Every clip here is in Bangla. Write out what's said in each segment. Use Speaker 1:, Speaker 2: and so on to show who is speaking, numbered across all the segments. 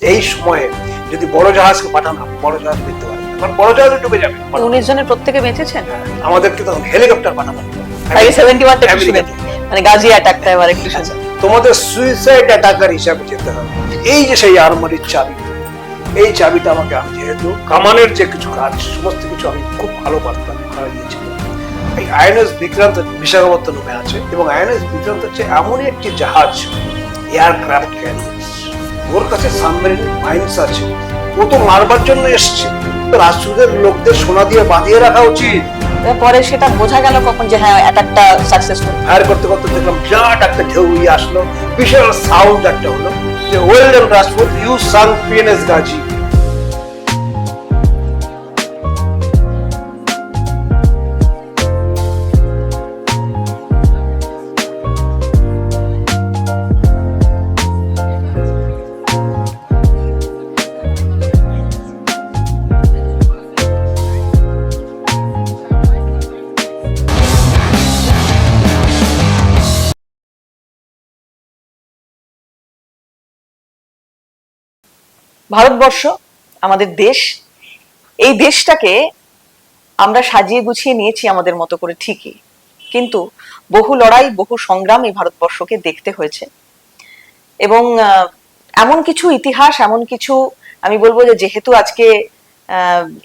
Speaker 1: এই সময়ে যদি বড় জাহাজকে পাঠানো, বড় জাহাজ দেখতে পারে, কারণ বড় জাহাজ ডুবে যাবে।
Speaker 2: 19 জনের প্রত্যেকে বেঁচেছেন।
Speaker 1: আমাদেরকে তখন হেলিকপ্টার পাঠানো হবে।
Speaker 2: 71 টা মানে গাজি অ্যাটাকটা এবার একটু শুনছি।
Speaker 1: তোমাদের সুইসাইড অ্যাটাকার হিসাবে যেতে হবে। এই যে সেই আরমারির চাবি, এই চাবিটা আমাকে, আমি যেহেতু কামানের যে কিছু কাজ সমস্ত কিছু আমি খুব ভালো পারতাম, হারিয়েছিলাম। এই আইএনএস বিক্রান্ত বিশাখাপত্তনমে আছে, এবং আইএনএস বিক্রান্ত হচ্ছে এমনই একটি জাহাজ, এয়ারক্রাফট ক্যারিয়ার্স। ওর কাছে সাবমেরিন মাইন্স আছে, ও তো মারবার জন্য এসছে। রাষ্ট্রদের লোকদের সোনা দিয়ে বাঁধিয়ে রাখা উচিত।
Speaker 2: পরে সেটা বোঝা গেল কখন যে হ্যাঁ অ্যাটাকটা সাকসেসফুল।
Speaker 1: ফায়ার করতে করতে দেখলাম বিরাট একটা ঢেউ উড়ে আসলো, বিশাল সাউন্ড একটা হলো যে well done Rajput, you sank PNS Ghazi.
Speaker 2: ভারতবর্ষ আমাদের দেশ, এই দেশটাকে আমরা সাজিয়ে গুছিয়ে নিয়েছি আমাদের মতো করে ঠিকই, কিন্তু বহু লড়াই বহু সংগ্রাম এই ভারতবর্ষকে দেখতে হয়েছে। এবং এমন কিছু ইতিহাস, এমন কিছু, আমি বলবো যে যেহেতু আজকে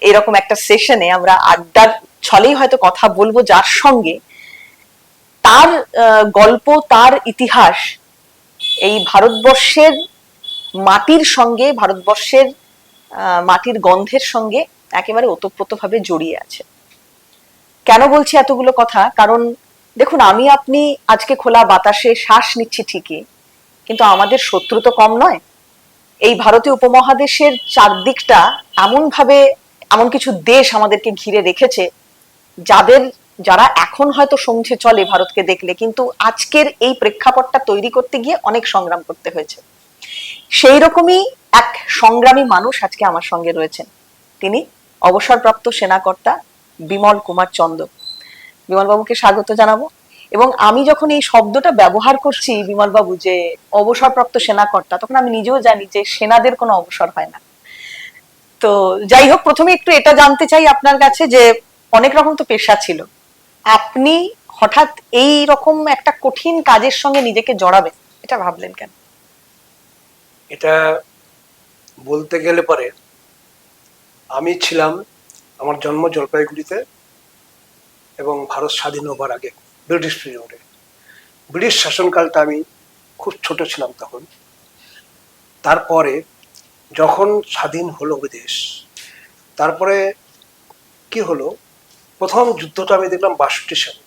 Speaker 2: এরকম একটা সেশনে আমরা আড্ডার ছলেই হয়তো কথা বলবো, যার সঙ্গে তার গল্প, তার ইতিহাস এই ভারতবর্ষের মাটির সঙ্গে, ভারতবর্ষের মাটির গন্ধের সঙ্গে একেবারে ওতপ্রোতভাবে জড়িয়ে আছে। কেন বলছি এতগুলো কথা? কারণ দেখুন, আমি আপনি আজকে খোলা বাতাসে শ্বাস নিচ্ছি ঠিকই, কিন্তু আমাদের শত্রু তো কম নয়। এই ভারতীয় উপমহাদেশের চারদিকটা এমন ভাবে, এমন কিছু দেশ আমাদেরকে ঘিরে রেখেছে যারা এখন হয়তো সমঝে চলে ভারতকে দেখলে, কিন্তু আজকের এই প্রেক্ষাপটটা তৈরি করতে গিয়ে অনেক সংগ্রাম করতে হয়েছে। সেই রকমই এক সংগ্রামী মানুষ আজকে আমার সঙ্গে রয়েছেন। তিনি অবসরপ্রাপ্ত সেনাকর্তা বিমল কুমার চন্দ। বিমল বাবুকে স্বাগত জানাবো। এবং আমি যখন এই শব্দটা ব্যবহার করছি বিমল বাবু, যে অবসরপ্রাপ্ত সেনাকর্তা, তখন আমি নিজেও জানি যে সেনাদের কোনো অবসর হয় না। তো যাই হোক, প্রথমে একটু এটা জানতে চাই আপনার কাছে যে অনেক রকম তো পেশা ছিল, আপনি হঠাৎ এই রকম একটা কঠিন কাজের সঙ্গে নিজেকে জড়াবেন, এটা ভাবলেন কেন?
Speaker 1: এটা বলতে গেলে পরে, আমি ছিলাম, আমার জন্ম জলপাইগুড়িতে, এবং ভারত স্বাধীন হবার আগে ব্রিটিশ পিরিয়ডে, ব্রিটিশ শাসনকালটা আমি খুব ছোট ছিলাম তখন। তারপরে যখন স্বাধীন হলো দেশ, তারপরে কি হলো, প্রথম যুদ্ধটা আমি দেখলাম 62 সালে।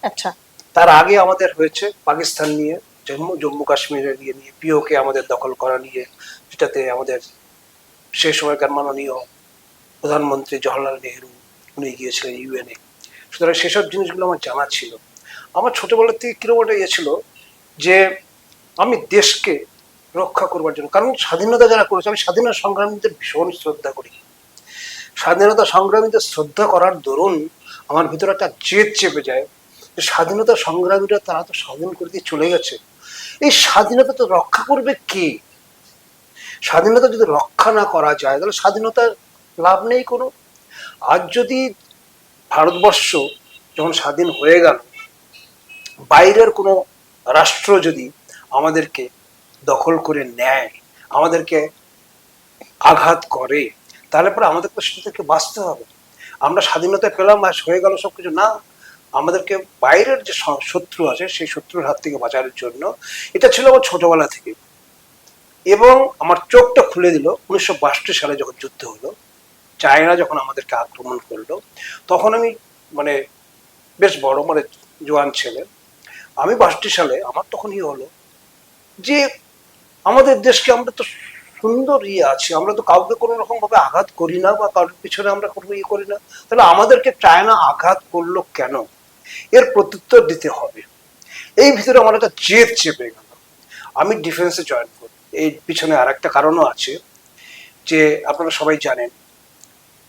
Speaker 2: আচ্ছা।
Speaker 1: তার আগে আমাদের হয়েছে পাকিস্তান নিয়ে, জম্মু কাশ্মীরের নিয়ে পিওকে আমাদের দখল করা নিয়ে, যেটাতে আমাদের সেই সময়কার মাননীয় প্রধানমন্ত্রী জওহরলাল নেহরু উনি গিয়েছিলেন ইউএনএ। সুতরাং সেসব জিনিসগুলো আমার জানা ছিল। আমার ছোটবেলা থেকে কিরকম একটা ইয়ে ছিল যে আমি দেশকে রক্ষা করবার জন্য, কারণ স্বাধীনতা যারা করেছে, আমি স্বাধীনতা সংগ্রামীদের ভীষণ শ্রদ্ধা করি। স্বাধীনতা সংগ্রামীদের শ্রদ্ধা করার দরুন আমার ভিতরে একটা জেদ চেপে যায় যে স্বাধীনতা সংগ্রামীরা, তারা তো স্বাধীন করে দিয়ে চলে গেছে, এই স্বাধীনতা তো রক্ষা করবে কে? স্বাধীনতা যদি রক্ষা না করা যায় তাহলে স্বাধীনতার লাভ নেই কোনো। আজ যদি ভারতবর্ষ যখন স্বাধীন হয়ে গেল, বাইরের কোনো রাষ্ট্র যদি আমাদেরকে দখল করে নেয়, আমাদেরকে আঘাত করে, তাহলে পরে আমাদের তো সেটাকে বাঁচতে হবে। আমরা স্বাধীনতা পেলাম আর হয়ে গেল সবকিছু না, আমাদেরকে বাইরের যে শত্রু আছে সেই শত্রুর হাত থেকে বাঁচানোর জন্য, এটা ছিল আমার ছোটবেলা থেকে। এবং আমার চোখটা খুলে দিল 1962 সালে যখন যুদ্ধ হলো, চায়না যখন আমাদেরকে আক্রমণ করলো, তখন আমি মানে বেশ বড়, মানে জোয়ান ছেলে। আমি 62 সালে আমার তখন ইয়ে হলো যে আমাদের দেশকে আমরা তো সুন্দর ইয়ে আছে, আমরা তো কাউকে কোনো রকম ভাবে আঘাত করি না, বা কারোর পিছনে আমরা কোনো ইয়ে করি না, তাহলে আমাদেরকে চায়না আঘাত করলো কেন? এর প্রত্যুত্তর দিতে হবে। এই ভিতরে আমার একটা জেদ চেপে গেল, আমি ডিফেন্সে জয়েন করি। এই পিছনে আর একটা কারণও আছে, যে আপনারা সবাই জানেন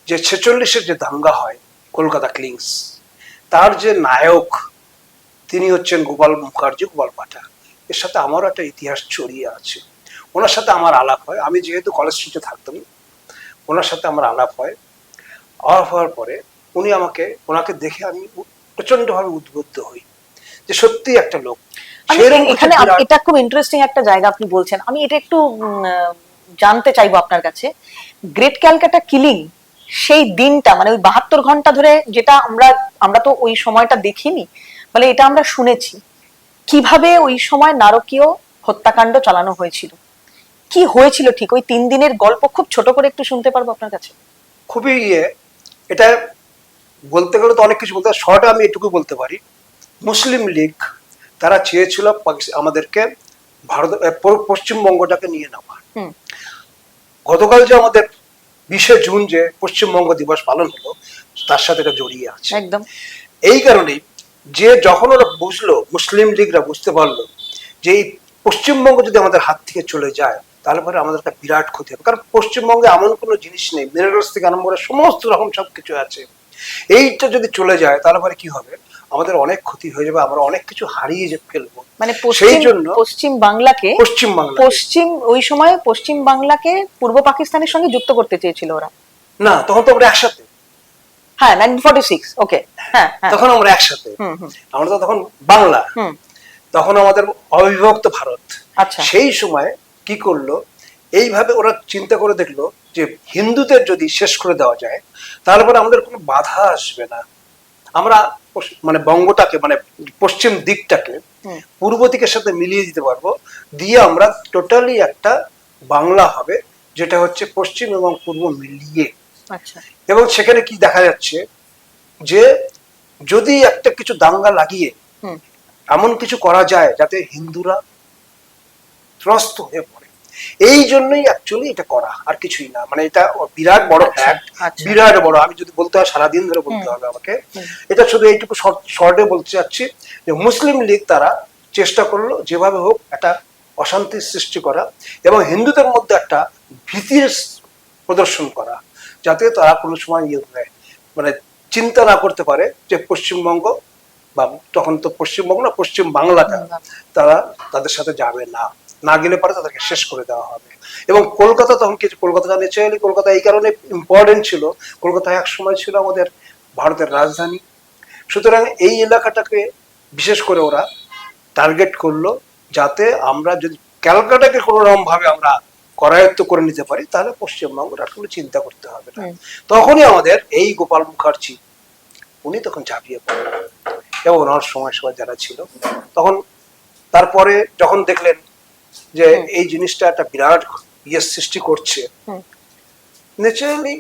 Speaker 1: যে 46-এর যে দাঙ্গা হয় কলকাতা কিংস, তার যে নায়ক তিনি হচ্ছেন গোপাল মুখার্জি, গোপাল পাঠক। এর সাথে আমারও একটা ইতিহাস ছড়িয়ে আছে। ওনার সাথে আমার আলাপ হয়, আমি যেহেতু কলেজ স্ট্রিটে থাকতাম, ওনার সাথে আমার আলাপ হয়। আলাপ হওয়ার পরে ওনাকে দেখে আমি প্রচন্ড ভাবে উদ্বুদ্ধ হই যে সত্যি একটা লোক।
Speaker 2: এখানে এটা খুব ইন্টারেস্টিং একটা জায়গা আপনি বলছেন, আমি এটা একটু জানতে চাইবো আপনার কাছে। গ্রেট ক্যালকাটা কিলিং সেই দিনটা, মানে ওই 72 ঘন্টা ধরে, যেটা আমরা তো ওই সময়টা দেখিনি, মানে এটা আমরা শুনেছি কিভাবে ওই সময় নারকীয় হত্যাকাণ্ড চালানো হয়েছিল, কি হয়েছিল ঠিক ওই 3 দিনের গল্প খুব ছোট করে একটু শুনতে পারবো আপনার কাছে?
Speaker 1: খুবই এটা বলতে গেলে তো অনেক কিছু বলতে, শর্টে আমি এটুকু বলতে পারি। মুসলিম লীগ তারা চেয়েছিল আমাদেরকে পশ্চিমবঙ্গটাকে নিয়ে নেওয়া। গতকাল যে আমাদের 20শে জুন যে পশ্চিমবঙ্গ দিবস পালন হলো, তার সাথে এটা জড়িয়ে আছে
Speaker 2: একদম।
Speaker 1: এই কারণেই যে যখন ওরা বুঝলো, মুসলিম লীগরা বুঝতে পারলো যে এই পশ্চিমবঙ্গ যদি আমাদের হাত থেকে চলে যায় তাহলে পরে আমাদের একটা বিরাট ক্ষতি হবে। কারণ পশ্চিমবঙ্গে এমন কোনো জিনিস নেই, মিনারেলস থেকে আরম্ভ করে সমস্ত রকম সবকিছু আছে। এইটা যদি চলে যায় তাহলে পরে কি হবে, আমাদের অনেক ক্ষতি হয়ে যাবে, আমরা অনেক কিছু হারিয়ে ফেলবো।
Speaker 2: মানে
Speaker 1: সেই জন্য
Speaker 2: পশ্চিম ওই সময় পশ্চিম বাংলাকে পূর্ব পাকিস্তানের সঙ্গে যুক্ত করতে চেয়েছিল ওরা।
Speaker 1: না, তখন তো আমরা একসাথে।
Speaker 2: হ্যাঁ, 1946। ওকে, হ্যাঁ,
Speaker 1: তখন আমরা একসাথে, আমরা তো তখন বাংলা, তখন আমাদের অবিভক্ত ভারত।
Speaker 2: আচ্ছা,
Speaker 1: সেই সময় কি করলো, এইভাবে ওরা চিন্তা করে দেখলো যে হিন্দুদের যদি শেষ করে দেওয়া যায় তাহলে পরে আমাদের কোনো বাধা আসবে না, আমরা মানে বঙ্গটাকে, মানে পশ্চিম দিকটাকে পূর্ব দিকের সাথে মিলিয়ে দিতে পারবো, দিয়ে আমরা টোটালি একটা বাংলা হবে যেটা হচ্ছে পশ্চিম এবং পূর্ব মিলিয়ে।
Speaker 2: আচ্ছা।
Speaker 1: এবং সেখানে কি দেখা যাচ্ছে যে যদি একটা কিছু দাঙ্গা লাগিয়ে এমন কিছু করা যায় যাতে হিন্দুরা ত্রস্ত হয়ে পড়ে, এই জন্যই অ্যাকচুয়ালি এটা করা, আর কিছুই না। মানে এটা বিরাট বড় ফ্যাক্ট, বিরাট বড়। আমি যদি বলতে হয় সারাদিন ধরে বলতে হবে আমাকে। এটা শুধু এইটুকু শর্টে বলতে চাচ্ছি যে মুসলিম লীগ তারা চেষ্টা করলো যেভাবে হোক একটা অশান্তির সৃষ্টি করা এবং হিন্দুদের মধ্যে একটা ভীতির প্রদর্শন করা, যাতে তারা কোনো সময় মানে চিন্তা না করতে পারে যে পশ্চিমবঙ্গ, বা তখন তো পশ্চিমবঙ্গ না, পশ্চিম বাংলাটা তারা তাদের সাথে যাবে না, না গেলে পরে তাদেরকে শেষ করে দেওয়া হবে। এবং কলকাতা তখন কিছু, কলকাতা ন্যাচারালি কলকাতা এই কারণে ইম্পর্টেন্ট ছিল, কলকাতা এক সময় ছিল আমাদের ভারতের রাজধানী। সুতরাং এই এলাকাটাকে বিশেষ করে ওরা টার্গেট করলো, যাতে আমরা যদি ক্যালকাটাকে কোনো রকম ভাবে আমরা করায়ত্ত করে নিতে পারি তাহলে পশ্চিমবঙ্গটা কোনো চিন্তা করতে হবে না। তখনই আমাদের এই গোপাল মুখার্জি উনি তখন ঝাঁপিয়ে পড়লেন এবং ওনার সময় যারা ছিল তখন, তারপরে যখন দেখলেন যে এই জিনিসটা একটা বিরাট সৃষ্টি করছে, ন্যাচারালি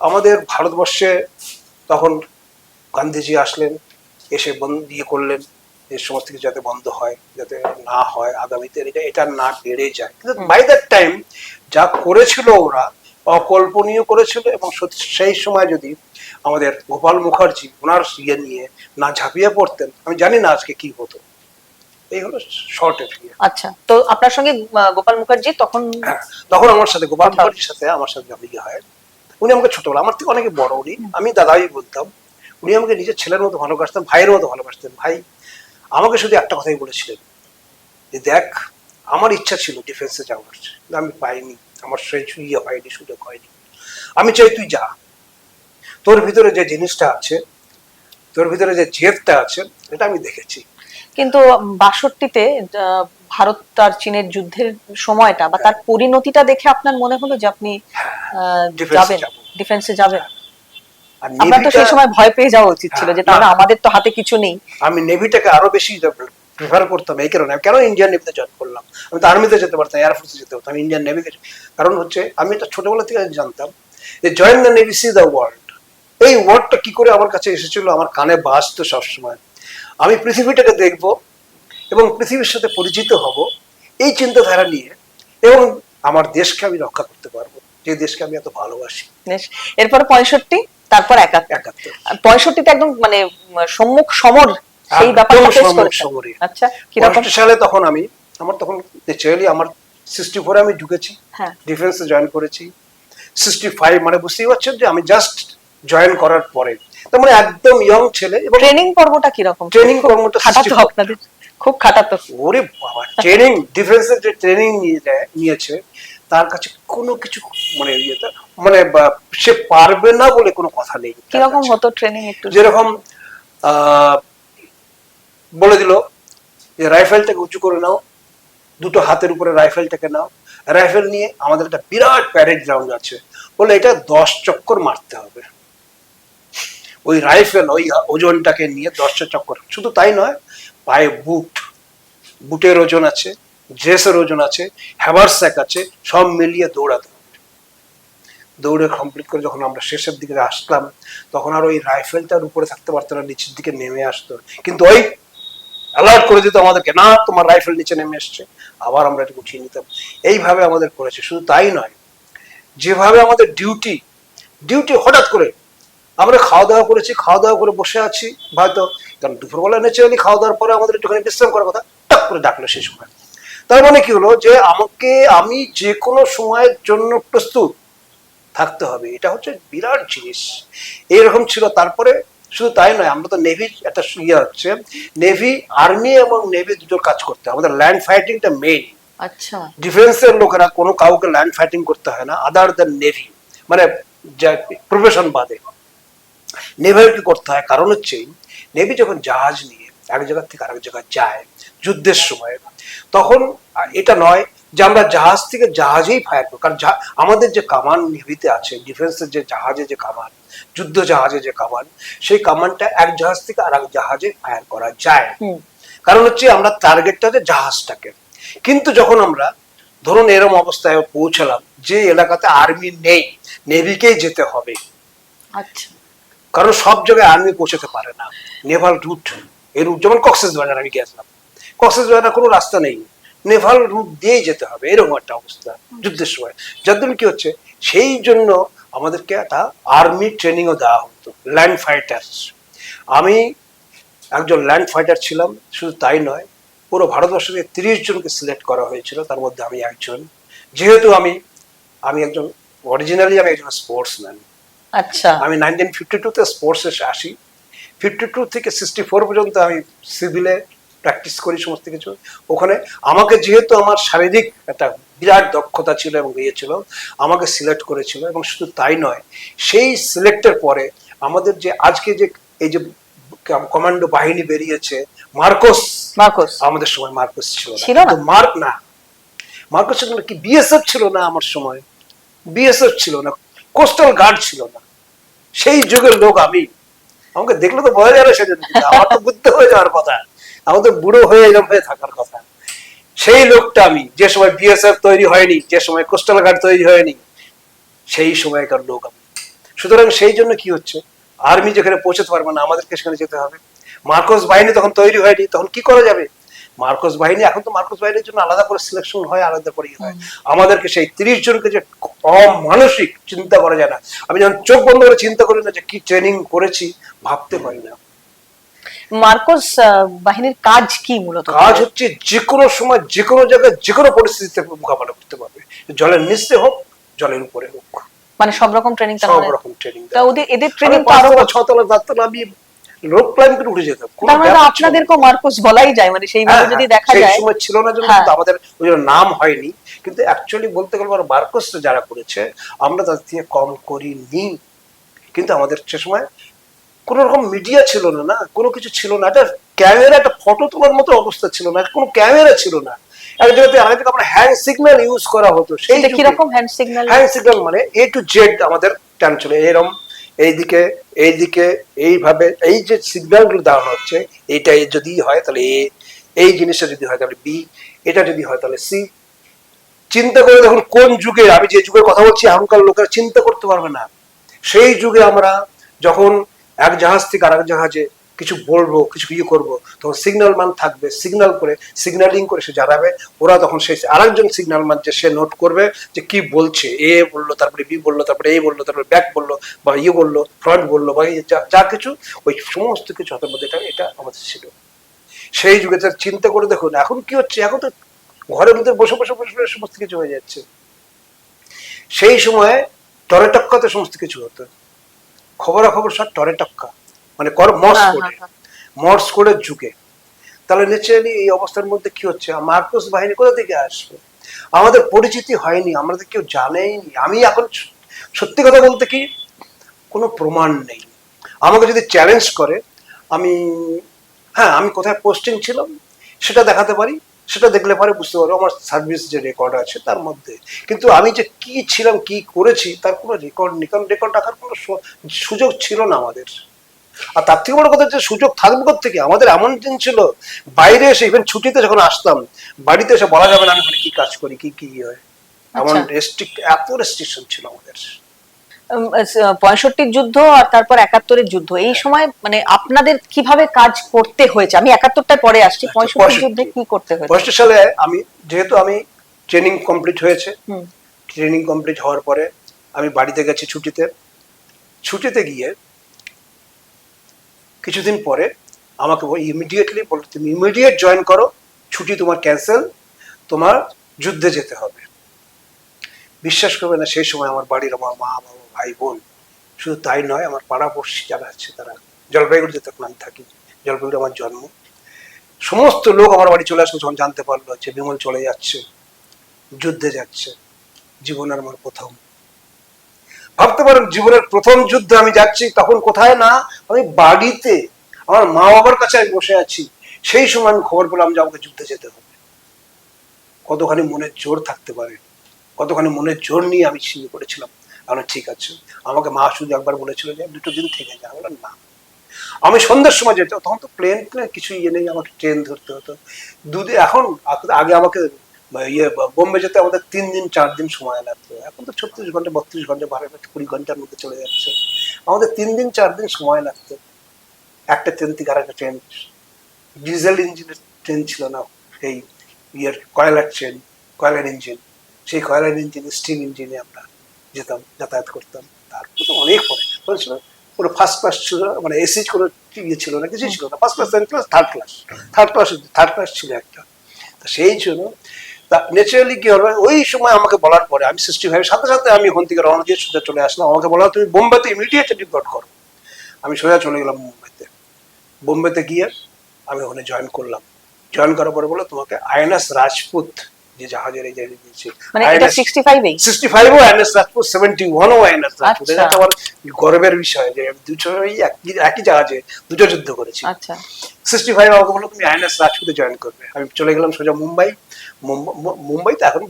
Speaker 1: আমাদের ভারতবর্ষে তখন গান্ধীজি আসলেন, এসে করলেন যে সমস্ত কিছু যাতে বন্ধ হয়, যাতে না হয় আগামীতে, এটা না বেড়ে যায়। কিন্তু বাই দ্যাট টাইম যা করেছিল ওরা অকল্পনীয় করেছিল, এবং সেই সময় যদি আমাদের গোপাল মুখার্জি ওনার নিয়ে না ঝাঁপিয়ে পড়তেন, আমি জানি না আজকে কি হতো। এই হলো শর্ট এফিয়ার।
Speaker 2: আচ্ছা, তো আপনার সঙ্গে গোপাল মুখার্জি তখন
Speaker 1: আমার সাথে, গোপাল মুখার্জির সাথে আমার সাথে বিয়ে হয়। উনি আমাকে ছোটবেলা, আমার থেকে অনেকে বড়, উনি, আমি দাদাই বলতাম। উনি আমাকে নিজের ছেলের মতো ভালোবাসতেন, ভাইয়ের মতো ভালোবাসতেন। ভাই আমাকে শুধু একটা কথাই বলেছিলেন যে দেখ, আমার ইচ্ছা ছিল ডিফেন্সে যাওয়ার, আমি পাইনি, আমার সেই হয়নি, সুযোগ হয়নি। আমি চাই তুই যা, তোর ভিতরে যে জিনিসটা আছে, তোর ভিতরে যে জেদটা আছে, এটা আমি দেখেছি।
Speaker 2: কিন্তু 62-তে ভারত আর চীনের যুদ্ধের সময়টা বা তার পরিণতিটা দেখে আপনার মনে হলো যে আপনি যাবেন, ডিফেন্সে যাবেন? আপনার তো সেই সময় ভয় পেয়ে যাওয়া উচিত ছিল যে তাহলে আমাদের তো হাতে কিছু নেই।
Speaker 1: আমি নেভিটাকে আরো বেশি প্রেফার করতাম। এই কারণে কেন ইন্ডিয়ান নেভিতে জয়েন করলাম, আমি তো আর্মিতে যেতে পারতাম, এয়ারফোর্সে যেতে পারতাম, ইন্ডিয়ান নেভিতে। কারণ হচ্ছে আমি এটা ছোটবেলা থেকে জানতাম যে join the navy C the world. এই ওয়ার্ডটা কি করে আমার কাছে এসেছিল, আমার কানে বাজতো সবসময়। আমি পৃথিবীটাকে দেখবো এবং পৃথিবীর সাথে পরিচিত হব, এই চিন্তাধারা নিয়ে, এবং আমার দেশকে আমি রক্ষা করতে পারবো, যে দেশকে আমি এত ভালোবাসি।
Speaker 2: এরপর 65, তারপর 71। 65-তে একদম মানে সম্মুখ সমর, সেই ব্যাপারটা ফেস করেছেন। আচ্ছা, কি রকম?
Speaker 1: 65 সালে তখন আমার তখন ন্যাচারালি আমার 64-এ আমি ঢুকেছি, ডিফেন্সে জয়েন করেছি। 65 মানে বুঝতেই পারছেন যে আমি জাস্ট জয়েন করার পরে, তার মানে একদম ইয়ং ছেলে। এবং
Speaker 2: ট্রেনিং পর্বটা কি রকম?
Speaker 1: ট্রেনিং পর্বটা
Speaker 2: আপনাদের খুব খাটাতো।
Speaker 1: ওরে বাবা, ট্রেনিং, ডিফেন্সের যে ট্রেনিং নিয়েছে, তার কাছে কোনো কিছু মানে সে পারবে না বলে কোনো কথা নেই।
Speaker 2: কিরকম হতো ট্রেনিং একটু?
Speaker 1: যেরকম বলে দিল যে রাইফেলটাকে উঁচু করে নাও, দুটো হাতের উপরে রাইফেলটাকে নাও, রাইফেল নিয়ে আমাদের একটা বিরাট প্যারেড গ্রাউন্ড আছে, বলে এটা 10 চক্কর মারতে হবে। ওই রাইফেল ওই ওজনটাকে নিয়ে 10টা চক্কর। শুধু তাই নয়, পায়ে বুটের ওজন আছে, ড্রেসের ওজন আছে, হ্যাভারস্যাক আছে, সব মিলিয়ে দৌড়াতে হবে। দৌড়ে কমপ্লিট করে যখন আমরা শেষের দিকে আসলাম, তখন আর ওই রাইফেলটার উপরে থাকতে পারতো না, নিচের দিকে নেমে আসতো। কিন্তু ওই অ্যালার্ট করে দিত আমাদেরকে, না তোমার রাইফেল নিচে নেমে এসছে, আবার আমরা এটা উঠিয়ে নিতাম। এইভাবে আমাদের করেছে। শুধু তাই নয়, যেভাবে আমাদের ডিউটি হঠাৎ করে আমরা খাওয়া দাওয়া করেছি, খাওয়া দাওয়া করে বসে আছি হয়তো, কারণ দুপুরবেলা ন্যাচারালি খাওয়া দাওয়ার পরে আমাদের একটুখানি বিশ্রাম করার কথা, টাক করে ডাকলো সেই সময়। তার মানে কি হলো, যে আমি যে কোনো সময়ের জন্য প্রস্তুত থাকতে হবে। এটা হচ্ছে বিরাট জিনিস, এইরকম ছিল। তারপরে শুধু তাই নয়, আমরা তো নেভির একটা ইয়ে হচ্ছে, নেভি, আর্মি এবং নেভি দুটো কাজ করতে, আমাদের ল্যান্ড ফাইটিংটা মেইন।
Speaker 2: আচ্ছা,
Speaker 1: ডিফেন্সের লোকেরা কোনো কাউকে ল্যান্ড ফাইটিং করতে হয় না, আদার দ্যান নেভি, মানে প্রফেশন বাদে। নেভির কি করতে হয়, কারণ হচ্ছে নেভি যখন জাহাজ নিয়ে এক জায়গা থেকে আরেক জায়গায় যায় যুদ্ধের সময়, তখন এটা নয় যে আমরা জাহাজ থেকে জাহাজেই ফায়ার করি, কারণ আমাদের যে কামান নেভিতে আছে, ডিফেন্সের যে জাহাজে যে কামান, যুদ্ধ জাহাজে যে কামান, সেই কামানটা এক জাহাজ থেকে আর এক জাহাজে ফায়ার করা যায়। কারণ হচ্ছে আমরা টার্গেটটা হচ্ছে জাহাজটাকে। কিন্তু যখন আমরা ধরুন এরকম অবস্থায় পৌঁছালাম যে এলাকাতে আর্মি নেই, নেভিকেই যেতে হবে।
Speaker 2: আচ্ছা,
Speaker 1: কারণ সব জায়গায় আর্মি পৌঁছাতে পারে না, নেভাল রুট, এই রুট, যেমন কক্সবাজার আমি গেছিলাম, কক্সবাজার কোনো রাস্তা নেই, নেভাল রুট দিয়েই যেতে হবে, এরকম একটা অবস্থা যুদ্ধের সময়। যার জন্য কি হচ্ছে, সেই জন্য আমাদেরকে একটা আর্মি ট্রেনিংও দেওয়া হতো, ল্যান্ড ফাইটার। আমি একজন ল্যান্ড ফাইটার ছিলাম। শুধু তাই নয়, পুরো ভারতবর্ষ থেকে 30 জনকে সিলেক্ট করা হয়েছিল, তার মধ্যে আমি একজন। যেহেতু আমি একজন অরিজিনালি আমি একজন স্পোর্টসম্যান।
Speaker 2: আচ্ছা,
Speaker 1: আমি 1952-তে স্পোর্টসে আসি, 52 থেকে 64 পর্যন্ত আমি সিভিলে প্র্যাকটিস করি সমস্ত কিছু। ওখানে আমাকে, যেহেতু আমার শারীরিক একটা বিরাট দক্ষতা ছিল এবং ইয়ে ছিল, আমাকে সিলেক্ট করেছিল। এবং শুধু তাই নয়, সেই সিলেক্টের পরে আমাদের যে আজকে যে এই যে কমান্ডো বাহিনী বেরিয়েছে, মার্কোস, আমাদের সময় মার্কোস ছিল না, মার্কোস ছিল না কি, বিএসএফ ছিল না আমার সময়, বিএসএফ ছিল না, কোস্টাল গার্ড ছিল না। সেই যুগের লোক আমি, আমাকে দেখলে তো বোঝা যায় না সেজন্য, আমার তো বুদ্ধি হয়ে যাওয়ার কথা, আমার তো বুড়ো হয়ে এরকম হয়ে থাকার কথা। সেই লোকটা আমি, যে সময় বিএসএফ তৈরি হয়নি, যে সময় কোস্টাল গার্ড তৈরি হয়নি, সেই সময়কার লোক আমি। সুতরাং সেই জন্য কি হচ্ছে, আর্মি যেখানে পৌঁছতে পারবে না, আমাদেরকে সেখানে যেতে হবে। মার্কোস বাহিনী তখন তৈরি হয়নি, তখন কি করা যাবে? মার্কোস বাহিনী, এখন তো মার্কোস বাহিনীর জন্য আলাদা করে সিলেকশন হয়, আলাদা করে হয়। আমাদেরকে সেই 30 জনকে যে মানসিক চিন্তা করা যায় না, আমি যখন চোখ বন্ধ করে চিন্তা করি না যে কি ট্রেনিং করেছি, ভাবতে পারি না।
Speaker 2: মার্কোস বাহিনীর কাজ কি মূলত?
Speaker 1: কাজ হচ্ছে যে কোনো সময়, যে কোনো জায়গায়, যে কোনো পরিস্থিতিতে মোকাবেলা করতে পারবে, জলের নিচে হোক, জলের উপরে হোক,
Speaker 2: মানে সব রকম ট্রেনিং।
Speaker 1: সব রকম ট্রেনিং।
Speaker 2: এদের ট্রেনিং
Speaker 1: 6তলা 7তলা আমি রোপ ক্লাইম্ব করে উঠে যেতাম।
Speaker 2: আপনাদেরকেও মার্কোস বলাই যায়, মানে সেইভাবে যদি দেখা যায়।
Speaker 1: সেই সময় ছিল না জন্য আমাদের ওই নাম হয়নি, কিন্তু অ্যাকচুয়ালি বলতে গেলে মার্কোস যারা করেছে, আমরা তাদের থেকে কম করিনি। কিন্তু আমাদের সে সময় কোন রকম মিডিয়া ছিল না, কোনো কিছু ছিল না, একটা ক্যামেরা, একটা ফটো তোলার মতো অবস্থা ছিল না, কোনো ক্যামেরা ছিল না। এক জায়গাতে আরেক জায়গায় আমরা হ্যান্ড সিগন্যাল ইউজ করা হতো। সেই
Speaker 2: কিরকম হ্যান্ড সিগন্যাল?
Speaker 1: হ্যান্ড সিগন্যাল মানে A to Z আমাদের টান ছিল, এরকম এইদিকে এইদিকে এইভাবে, এই যে সিগন্যাল গুলো দেওয়া হচ্ছে, এইটা যদি হয় তাহলে A, এই জিনিসটা যদি হয় তাহলে B, এটা যদি হয় তাহলে C। চিন্তা করে দেখুন কোন যুগে, আমি যে যুগের কথা বলছি এখনকার লোকেরা চিন্তা করতে পারবে না। সেই যুগে আমরা যখন এক জাহাজ থেকে আরেক জাহাজে কিছু বলবো, কিছু ইয়ে করবো, তখন সিগন্যাল ম্যান থাকবে, সিগন্যাল করে সিগন্যালিং করে সে জানাবে, ওরা তখন সেই আরেকজন সিগন্যাল ম্যান যে সে নোট করবে যে কি বলছে, এ বললো, তারপরে বি বললো, তারপরে এই বললো, তারপরে ব্যাক বললো, বা ইয়ে বললো, ফ্রন্ট বললো, বা যা কিছু, ওই সমস্ত কিছু হাতের মধ্যে এটা আমাদের ছিল সেই যুগে। চিন্তা করে দেখুন এখন কি হচ্ছে, এখন তো ঘরের মধ্যে বসে বসে বসে বসে সমস্ত কিছু হয়ে যাচ্ছে। সেই সময় টরে টক্কাতে সমস্ত কিছু হতো, খবরাখবর সব টরে টক্কা, মানে মর্স কোডের যুগে। তাহলে ন্যাচারালি এই অবস্থার মধ্যে কি হচ্ছে, মার্কোস বাহিনী কোথা থেকে আসবে? আমাদের পরিচিতি হয়নি, আমাদের কেউ জানেইনি। আমি এখন সত্যি কথা বলতে কি কোনো প্রমাণ নেই। আমাকে যদি চ্যালেঞ্জ করে, আমি হ্যাঁ আমি কোথায় পোস্টিং ছিলাম সেটা দেখাতে পারি, সেটা দেখলে পরে বুঝতে পারবো আমার সার্ভিস যে রেকর্ড আছে তার মধ্যে। কিন্তু আমি যে কি ছিলাম কি করেছি তার কোনো রেকর্ড নেই, কারণ রেকর্ড রাখার কোনো সুযোগ ছিল না আমাদের। আর তার থেকে বড় কথা, যে সুযোগ থাকবে কোথেকে, আমাদের এমন দিন ছিল বাইরে এসে ইভেন ছুটিতে যখন আসতাম বাড়িতে এসে বলা যাবে না আমি ওখানে কি কাজ করি কি কি হয়, এমন রেস্ট্রিক্ট, এত রেস্ট্রিকশন ছিল আমাদের।
Speaker 2: 65 যুদ্ধ আর তারপর 71-এর যুদ্ধ, এই সময় মানে আপনাদের কিভাবে কাজ করতে হয়েছে? আমি 71টায় পরে আসছি, 65 যুদ্ধে কি করতে হয়েছে?
Speaker 1: 65 সালে আমি যেহেতু আমি ট্রেনিং কমপ্লিট হয়েছে, ট্রেনিং কমপ্লিট হওয়ার পরে আমি বাড়িতে গেছি ছুটিতে। ছুটিতে গিয়ে কিছুদিন পরে আমাকে ইমিডিয়েটলি বলল তুমি ইমিডিয়েট জয়েন করো, ছুটি তোমার ক্যান্সেল, তোমার যুদ্ধে যেতে হবে। বিশ্বাস করবে না, সেই সময় আমার বাড়ির আমার মা বাবা ভাই বোন, শুধু তাই নয় আমার পাড়াপড়শি যারা আছে তারা, জলপাইগুড়িতে তখন আমি থাকি, জলপাইগুড়ি আমার জন্ম, সমস্ত লোক আমার বাড়ি চলে আসলো যখন জানতে পারলো যে বিমল চলে যাচ্ছে, যুদ্ধে যাচ্ছে। জীবনের আমার প্রথম, ভাবতে পারেন জীবনের প্রথম যুদ্ধে আমি যাচ্ছি, তখন কোথায় না আমি বাড়িতে আমার মা বাবার কাছে আমি বসে আছি। সেই সময় আমি খবর পেলাম যে আমাকে যুদ্ধে যেতে হবে। কতখানি মনের জোর থাকতে পারে, কতখানি মনের জোর নিয়ে আমি সিঁড়ি পড়েছিলাম। আমি ঠিক আছে, আমাকে মা শুধু একবার বলেছিল যে 2 দিন থেকে যা, বললাম না। আমি সন্ধ্যার সময় যেতাম, তখন তো প্লেন কিছু ইয়ে নেই, আমাকে ট্রেন ধরতে হতো দুদিন। এখন আগে আমাকে ইয়ে বোম্বে যেতে আমাদের 3 দিন 4 দিন সময় লাগতো, এখন তো 36 ঘন্টা 32 ঘন্টা 20 ঘন্টার মধ্যে চলে যাচ্ছে। আমাদের 3 দিন 4 দিন সময় লাগতো একটা ট্রেন থেকে আর একটা ট্রেন। ডিজেল ইঞ্জিনের ট্রেন ছিল না, এই ইয়ের কয়লার ট্রেন, কয়লার ইঞ্জিন, সেই কয়লার ইঞ্জিনে স্টিম ইঞ্জিনে আমরা যেতাম, যাতায়াত করতাম। তারপর তো অনেক পরে ছিল পুরো ফার্স্ট ক্লাস ছিল, মানে এসি কোনো ইয়ে ছিল না, কিছুই ছিল না, first class second class third class ছিল একটা। তা সেই জন্য তা ন্যাচারালি কি হবে, ওই সময় আমাকে বলার পরে আমি 65 সাথে সাথে আমি ওখান থেকে রওনা দিয়ে সোজা চলে আসলাম। আমাকে বলা তুমি বোম্বেতে ইমিডিয়েট রিপোর্ট করো। আমি সোজা চলে গেলাম মুম্বাইতে। বোম্বেতে গিয়ে আমি ওখানে জয়েন করলাম। জয়েন করার পরে বলো তোমাকে আইএনএস রাজপুত যে জাহাজের এই জায়গায় দিয়েছি,
Speaker 2: মানে এটা
Speaker 1: 65 ও আইএনএস রাজপুত, 71 ও আইএনএস রাজপুত। এটা আমার গর্বের বিষয় যে দুটোই একই জাহাজে দুটো যুদ্ধ করেছি।
Speaker 2: আচ্ছা,
Speaker 1: 65 আমাকে বললো তুমি আইএনএস রাজপুতে জয়েন করবে। আমি চলে গেলাম সোজা মুম্বাই। মুম্বাইতে এখন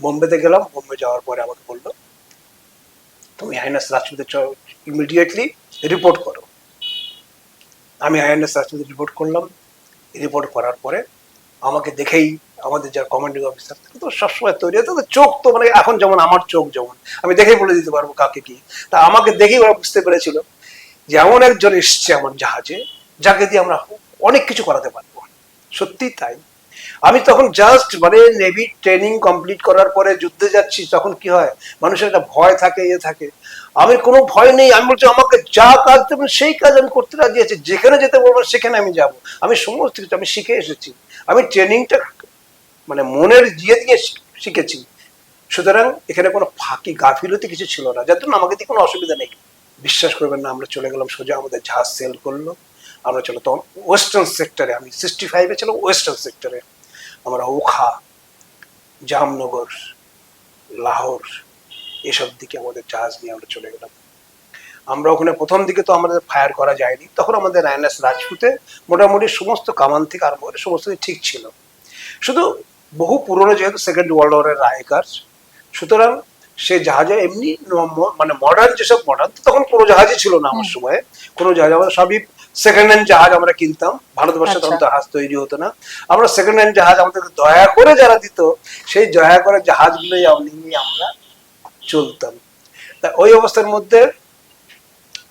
Speaker 1: বোম্বেতে গেলাম। বোম্বে যাওয়ার পরে আমাকে বললো তুমি আইএনএস রাজপুতে ইমিডিয়েটলি রিপোর্ট করো। আমি আইএনএস রাজপুতে রিপোর্ট করলাম। রিপোর্ট করার পরে আমাকে দেখেই আমাদের যার কমান্ডিং অফিসার তো সবসময় তৈরি হতো, চোখ তো মানে এখন যেমন আমার চোখ যেমন, আমি দেখেই বলে দিতে পারবো কাকে কি। তা আমাকে দেখেই ওরা বুঝতে পেরেছিল যে এমন একজন এসছে আমার জাহাজে যাকে দিয়ে আমরা অনেক কিছু করাতে পারবো। সত্যি তাই। আমি তখন জাস্ট মানে নেভি ট্রেনিং কমপ্লিট করার পরে যুদ্ধে যাচ্ছি, তখন কি হয় মানুষের একটা ভয় থাকে, ইয়ে থাকে। আমি কোনো ভয় নেই, আমি বলছি আমাকে যা কাজ দেবেন সেই কাজ আমি করতে রাজি আছি, যেখানে যেতে বলবো সেখানে আমি যাব। আমি সমস্ত কিছু আমি শিখে এসেছি, আমি ট্রেনিংটা মানে মনের দিয়ে দিয়ে শিখেছি। সুতরাং এখানে কোনো ফাঁকি গাফিলতি কিছু ছিল না, যার জন্য আমাকে দিয়ে কোনো অসুবিধা নেই। বিশ্বাস করবেন না, আমরা চলে গেলাম সোজা, আমাদের জাহাজ সেল করলো। আমরা চলো তখন ওয়েস্টার্ন সেক্টরে, আমি 65-এ ছিলাম ওয়েস্টার্ন সেক্টরে। আমরা ওখা, জামনগর, লাহোর এসব দিকে আমাদের জাহাজ নিয়ে আমরা চলে গেলাম। আমরা ওখানে প্রথম দিকে তো আমাদের ফায়ার করা যায়নি, তখন আমাদের আইএনএস রাজপুতে মোটামুটি সমস্ত কামান থেকে আরম্ভ করে সমস্ত ঠিক ছিল। শুধু বহু পুরনো, যেহেতু সেকেন্ড ওয়ার্ল্ড ওয়ারের আগেকার, সুতরাং সে জাহাজে এমনি মানে মডার্ন যেসব মডার্ন, তখন কোনো জাহাজই ছিল না আমার সময়ে, কোনো জাহাজ, আমরা সবই সেকেন্ড হ্যান্ড জাহাজ আমরা কিনতাম। ভারতবর্ষে তখন জাহাজ তৈরি হতো না, আমরা সেকেন্ড হ্যান্ড জাহাজ আমাদের দয়া করে যারা দিত সেই দয়া করে জাহাজগুলোই নিয়ে আমরা চলতাম। তা ওই অবস্থার মধ্যে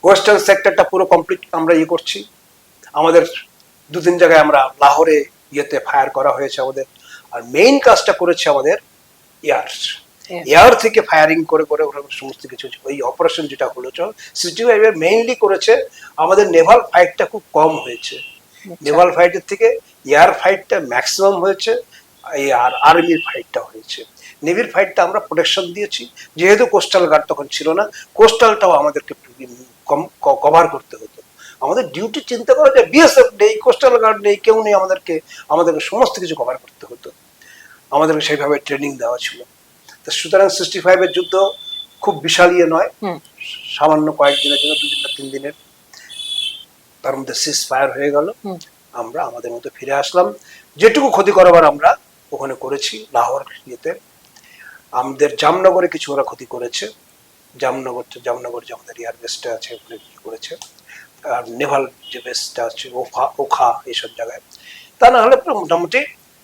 Speaker 1: ওয়েস্টার্ন সেক্টরটা পুরো কমপ্লিট আমরা ইয়ে করছি। আমাদের 2-3 জায়গায় আমরা লাহোরে ইয়েতে ফায়ার করা হয়েছে আমাদের। আর মেইন কাজটা করেছে আমাদের এয়ার থেকে ফায়ারিং করে করে ওরা সমস্ত কিছু। ওই অপারেশন যেটা হলো 65 মেইনলি করেছে, আমাদের নেভাল ফাইটটা খুব কম হয়েছে। নেভাল ফাইটের থেকে এয়ার ফাইটটা ম্যাক্সিমাম হয়েছে, আর আর্মির ফাইটটা হয়েছে। নেভির ফাইটটা আমরা প্রোটেকশন দিয়েছি, যেহেতু কোস্টাল গার্ড তখন ছিল না, কোস্টালটাও আমাদেরকে কভার করতে হতো। আমাদের ডিউটি চিন্তা করা যায়, বিএসএফ নেই, কোস্টাল গার্ড নেই, কেউ নেই, আমাদেরকে সমস্ত কিছু কভার করতে হতো, আমাদেরকে সেইভাবে ট্রেনিং দেওয়া ছিল। তো সুতরাং 65-এর যুদ্ধ খুব বিশাল ইয়ে নয়, সামান্য কয়েকদিনের জন্য, 2 দিন না 3 দিনের, তার মধ্যে সিজ ফায়ার হয়ে গেল, আমরা আমাদের মতো ফিরে আসলাম। যেটুকু ক্ষতি করাবার আমরা ওখানে করেছি, লাহোর ইয়েতে, আমাদের জামনগরে কিছু ওরা ক্ষতি করেছে, জামনগর যে আমাদের এয়ার বেসটা আছে ওখানে কি করেছে, আর নেভাল যে বেসটা আছে ওখা এইসব জায়গায়। তা না হলে মোটামুটি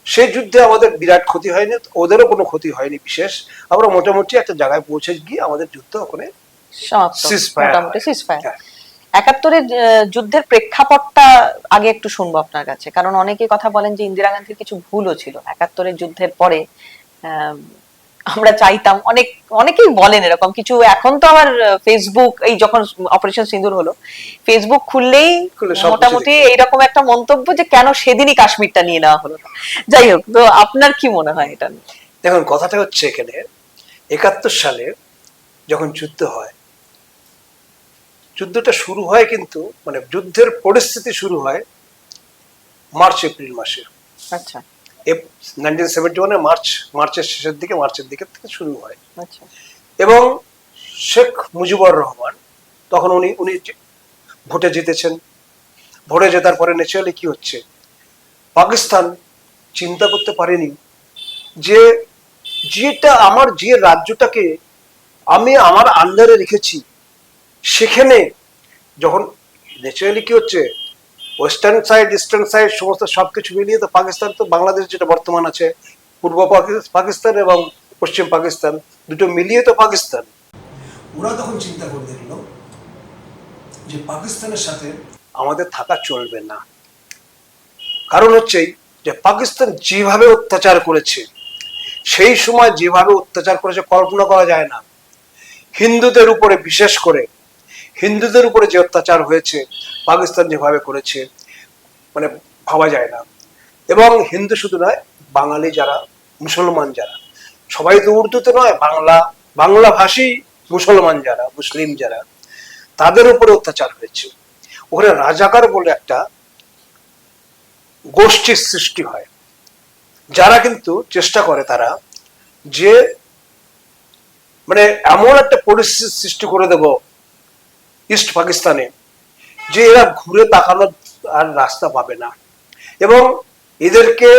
Speaker 1: সেই যুদ্ধে আমাদের বিরাট ক্ষতি হয়নি, ওদেরও কোনো ক্ষতি হয়নি বিশেষ। আমরা মোটামুটি একটা জায়গায় পৌঁছে গিয়ে আমাদের যুদ্ধ ওখানে
Speaker 2: মোটামুটি সিজফায়ার। 71-এর যুদ্ধের প্রেক্ষাপটটা আগে একটু শুনবো আপনার কাছে, কারণ অনেকে কথা বলেন যে ইন্দিরা গান্ধীর কিছু ভুলও ছিল 71-এর যুদ্ধের পরে। আমরা চাইতাম, অনেকেই বলেন এরকম কিছু। এখন তো আমার ফেসবুক, এই যখন অপারেশন সিঁদুর হলো, ফেসবুক খুললেই মোটামুটি এইরকম একটা মন্তব্য যে কেন সেদিনই কাশ্মীরটা নিয়ে নেওয়া হলো। যাই হোক, তো আপনার কি মনে হয় এটা?
Speaker 1: দেখুন, কথাটা হচ্ছে এখানে 71 সালে যখন যুদ্ধ হয়, যুদ্ধটা শুরু হয় কিন্তু মানে যুদ্ধের পরিস্থিতি শুরু হয় মার্চ এপ্রিল মাসে।
Speaker 2: আচ্ছা।
Speaker 1: 1971 মার্চের শেষের দিকে, মার্চের দিকে থেকে শুরু হয়। আচ্ছা। এবং শেখ মুজিবুর রহমান তখন উনি ভোটে জিতেছেন। ভোটে জেতার পরে ন্যাচারালি কি হচ্ছে, পাকিস্তান চিন্তা করতে পারেনি যে যেটা আমার যে রাজ্যটাকে আমি আমার আন্ডারে রেখেছি, সেখানে যখন ন্যাচারালি কি হচ্ছে, ওয়েস্টার্ন সাইড, ইস্টার্ন সাইড সমস্ত সবকিছু মিলিয়ে তো পাকিস্তান, তো বাংলাদেশ যেটা বর্তমান আছে, পূর্ব পাকিস্তান এবং পশ্চিম পাকিস্তান দুটো মিলিয়ে তো পাকিস্তান। ওরা তখন চিন্তা করে দেখলো যে পাকিস্তানের সাথে আমাদের থাকা চলবে না। কারণ হচ্ছে যে পাকিস্তান যেভাবে অত্যাচার করেছে, সেই সময় যেভাবে অত্যাচার করেছে কল্পনা করা যায় না। হিন্দুদের উপরে, বিশেষ করে হিন্দুদের উপরে যে অত্যাচার হয়েছে পাকিস্তান যেভাবে করেছে, মানে ভাবা যায় না। এবং হিন্দু শুধু নয়, বাঙালি যারা, মুসলমান যারা, সবাই তো উর্দুতে নয়, বাংলা ভাষী মুসলমান যারা, মুসলিম যারা, তাদের উপরে অত্যাচার হয়েছে। ওখানে রাজাকার বলে একটা গোষ্ঠীর সৃষ্টি হয়, যারা কিন্তু চেষ্টা করে তারা যে মানে এমন একটা পরিস্থিতি সৃষ্টি করে দেব ইস্ট পাকিস্তানে যে এরা ঘুরে তাকানোর আর রাস্তা পাবে না। এবং এদেরকে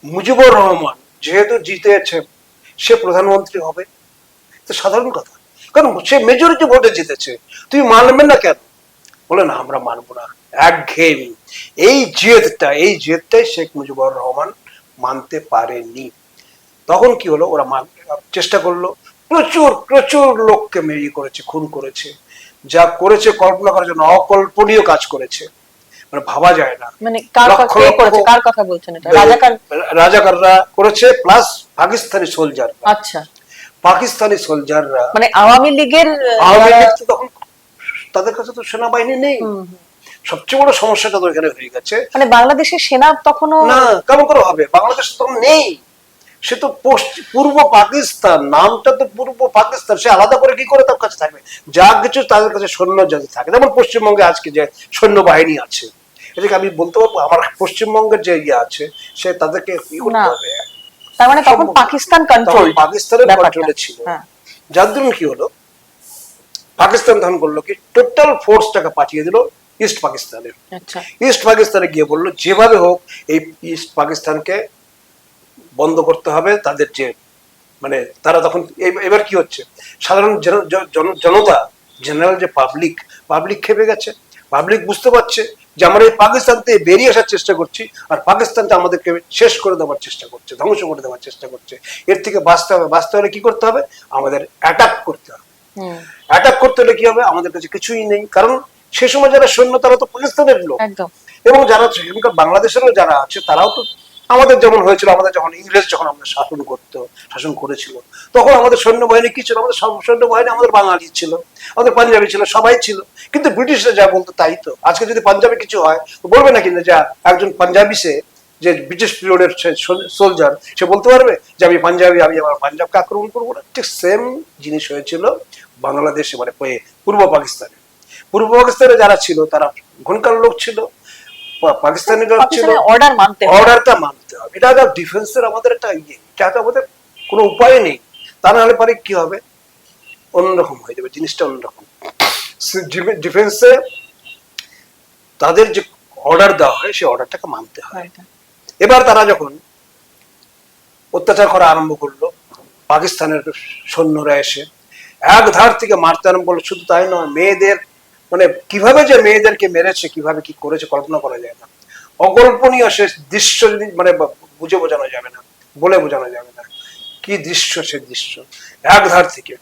Speaker 1: মুজিবুর রহমান যেহেতু জিতেছে, সে প্রধানমন্ত্রী হবে, তো সাধারণ কথা, কারণ সে মেজরিটি ভোটে জিতেছে, তুমি মানবে না কেন? বলে না, আমরা মানবো না, একঘেয়েমি। এই জেদটাই শেখ মুজিবুর রহমান মানতে পারেনি। তখন কি হলো, ওরা চেষ্টা করলো, প্রচুর লোককে মেরে করেছে, খুন করেছে, যা করেছে কল্পনা করার জন্য অকল্পনীয় কাজ করেছে, মানে ভাবা যায় না।
Speaker 2: মানে কার কথা বলছেন এটা?
Speaker 1: রাজাকাররা করেছে, প্লাস পাকিস্তানি সোলজার।
Speaker 2: আচ্ছা,
Speaker 1: পাকিস্তানি সোলজাররা,
Speaker 2: মানে আওয়ামী লীগের
Speaker 1: তখন তাদের কাছে তো সেনাবাহিনী নেই। সবচেয়ে বড় সমস্যাটা তো এখানে হয়ে গেছে,
Speaker 2: মানে বাংলাদেশের সেনা তখনও
Speaker 1: না, কেমন করে হবে, বাংলাদেশ তখন নেই, সে তো পূর্ব পাকিস্তান, নামটা তো পূর্ব পাকিস্তান, সে আলাদা করে কি করে তার কাছে থাকবে? যা কিছু তাদের কাছে সৈন্য যদি থাকে, যেমন পশ্চিমবঙ্গে আজকে যে সৈন্যবাহিনী আছে, এটাকে আমি বলতে পারবো আমার পশ্চিমবঙ্গের যে ইয়ে আছে, সে তাদেরকে কি করতে হবে।
Speaker 2: তার মানে তখন পাকিস্তান কন্ট্রোল,
Speaker 1: পাকিস্তানের কন্ট্রোলে ছিল। যার জন্য কি হলো, পাকিস্তান তখন করলো কি, টোটাল ফোর্সটাকে পাঠিয়ে দিল ইস্ট পাকিস্তানে। ইস্ট পাকিস্তানে গিয়ে বললো যেভাবে হোক এই ইস্ট পাকিস্তানকে বন্ধ করতে হবে। তাদের যে মানে তারা তখন এবার কি হচ্ছে, সাধারণ জনতা, জেনারেল যে পাবলিক খেপে গেছে। পাবলিক বুঝতে পারছে যে আমরা এই পাকিস্তান থেকে বেরিয়ে আসার চেষ্টা করছি, আর পাকিস্তানটা আমাদেরকে শেষ করে দেওয়ার চেষ্টা করছে, ধ্বংস করে দেওয়ার চেষ্টা করছে। এর থেকে বাঁচতে হলে কি করতে হবে, আমাদের অ্যাটাক করতে হবে। অ্যাটাক করতে হলে কি হবে, আমাদের কাছে কিছুই নেই, কারণ সে সময় যারা সৈন্য তারা তো পাকিস্তানের লোক, এবং যারা সেখানকার বাংলাদেশেরও যারা আছে তারাও তো আমাদের যেমন হয়েছিল, আমাদের যখন ইংরেজ যখন আমাদের শাসন করেছিল, তখন আমাদের সৈন্যবাহিনী কি ছিল, আমাদের সব সৈন্যবাহিনী আমাদের বাঙালি ছিল, আমাদের পাঞ্জাবি ছিল, সবাই ছিল। কিন্তু ব্রিটিশরা যা বলতো তাই তো। আজকে যদি পাঞ্জাবে কিছু হয় বলবে না কিন্তু, যা একজন পাঞ্জাবি সে যে ব্রিটিশ পিরিয়ডের সোলজার, সে বলতে পারবে যে আমি পাঞ্জাবি, আমি আমার পাঞ্জাবকে আক্রমণ করবো না? ঠিক সেম জিনিস হয়েছিল বাংলাদেশে, মানে পূর্ব পাকিস্তানে। পূর্ব পাকিস্তানে যারা ছিল তারা ঘনকার লোক ছিল, পাকিস্তানিরা ছিল,
Speaker 2: পাকিস্তানের অর্ডার মানতে হবে।
Speaker 1: অর্ডারটা মানতে হবে। এটা ডিফেন্সের আমাদের একটা ইয়ে, এটা আমাদের কোনো উপায় নেই। তা নাহলে পরে কি হবে, অন্যরকম হয়ে যাবে জিনিসটা, অন্যরকম। ডিফেন্সে তাদের যে অর্ডার দেওয়া হয় সেই অর্ডারটাকে মানতে হয়। এবার তারা যখন অত্যাচার করা আরম্ভ করলো, পাকিস্তানের সৈন্যরা এসে এক ধার থেকে মারতে আরম্ভ করলো। শুধু তাই নয়, মেয়েদের মানে কিভাবে যে মেয়েদেরকে মেরেছে, কিভাবে কি করেছে কল্পনা করা যায় না। অকল্পনীয় সে দৃশ্য, যদি মানে বুঝে বোঝানো যাবে না, বলে বোঝানো যাবে না কি দৃশ্য, সে দৃশ্য এক ধার থেকে।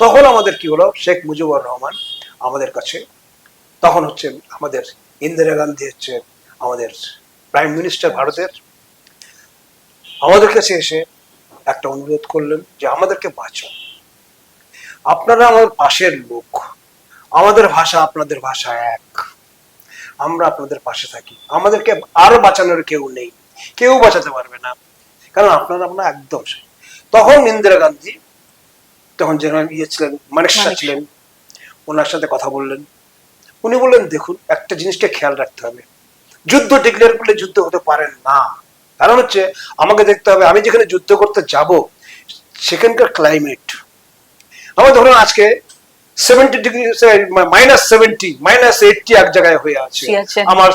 Speaker 1: তখন আমাদের কি হলো, শেখ মুজিবুর রহমান আমাদের কাছে, তখন হচ্ছে আমাদের ইন্দিরা গান্ধী হচ্ছে আমাদের প্রাইম মিনিস্টার ভারতের, আমাদের কাছে এসে একটা অনুরোধ করলেন যে আমাদেরকে বাঁচান, আপনারা আমাদের পাশের লোক, আমাদের ভাষা আপনাদের ভাষা এক, আমরা আপনাদের পাশে থাকি, আমাদেরকে আরো বাঁচানোর কেউ নেই, কেউ বাঁচাতে পারবে না, কারণ আপনারা আমরা একদম। তখন ইন্দিরা গান্ধী, তখন জেনারেল ইয়ে ছিলেন, মানেকশা ছিলেন, ওনার সাথে কথা বললেন। উনি বললেন দেখুন, একটা জিনিসকে খেয়াল রাখতে হবে, যুদ্ধ ডিক্লেয়ার করলে যুদ্ধ হতে পারে না। কারণ হচ্ছে আমাকে দেখতে হবে আমি যেখানে যুদ্ধ করতে যাব সেখানকার ক্লাইমেট। আমার ধরুন আজকে 70 ডিগ্রি, -70, -80 এক জায়গায় হয়ে আছে, আমার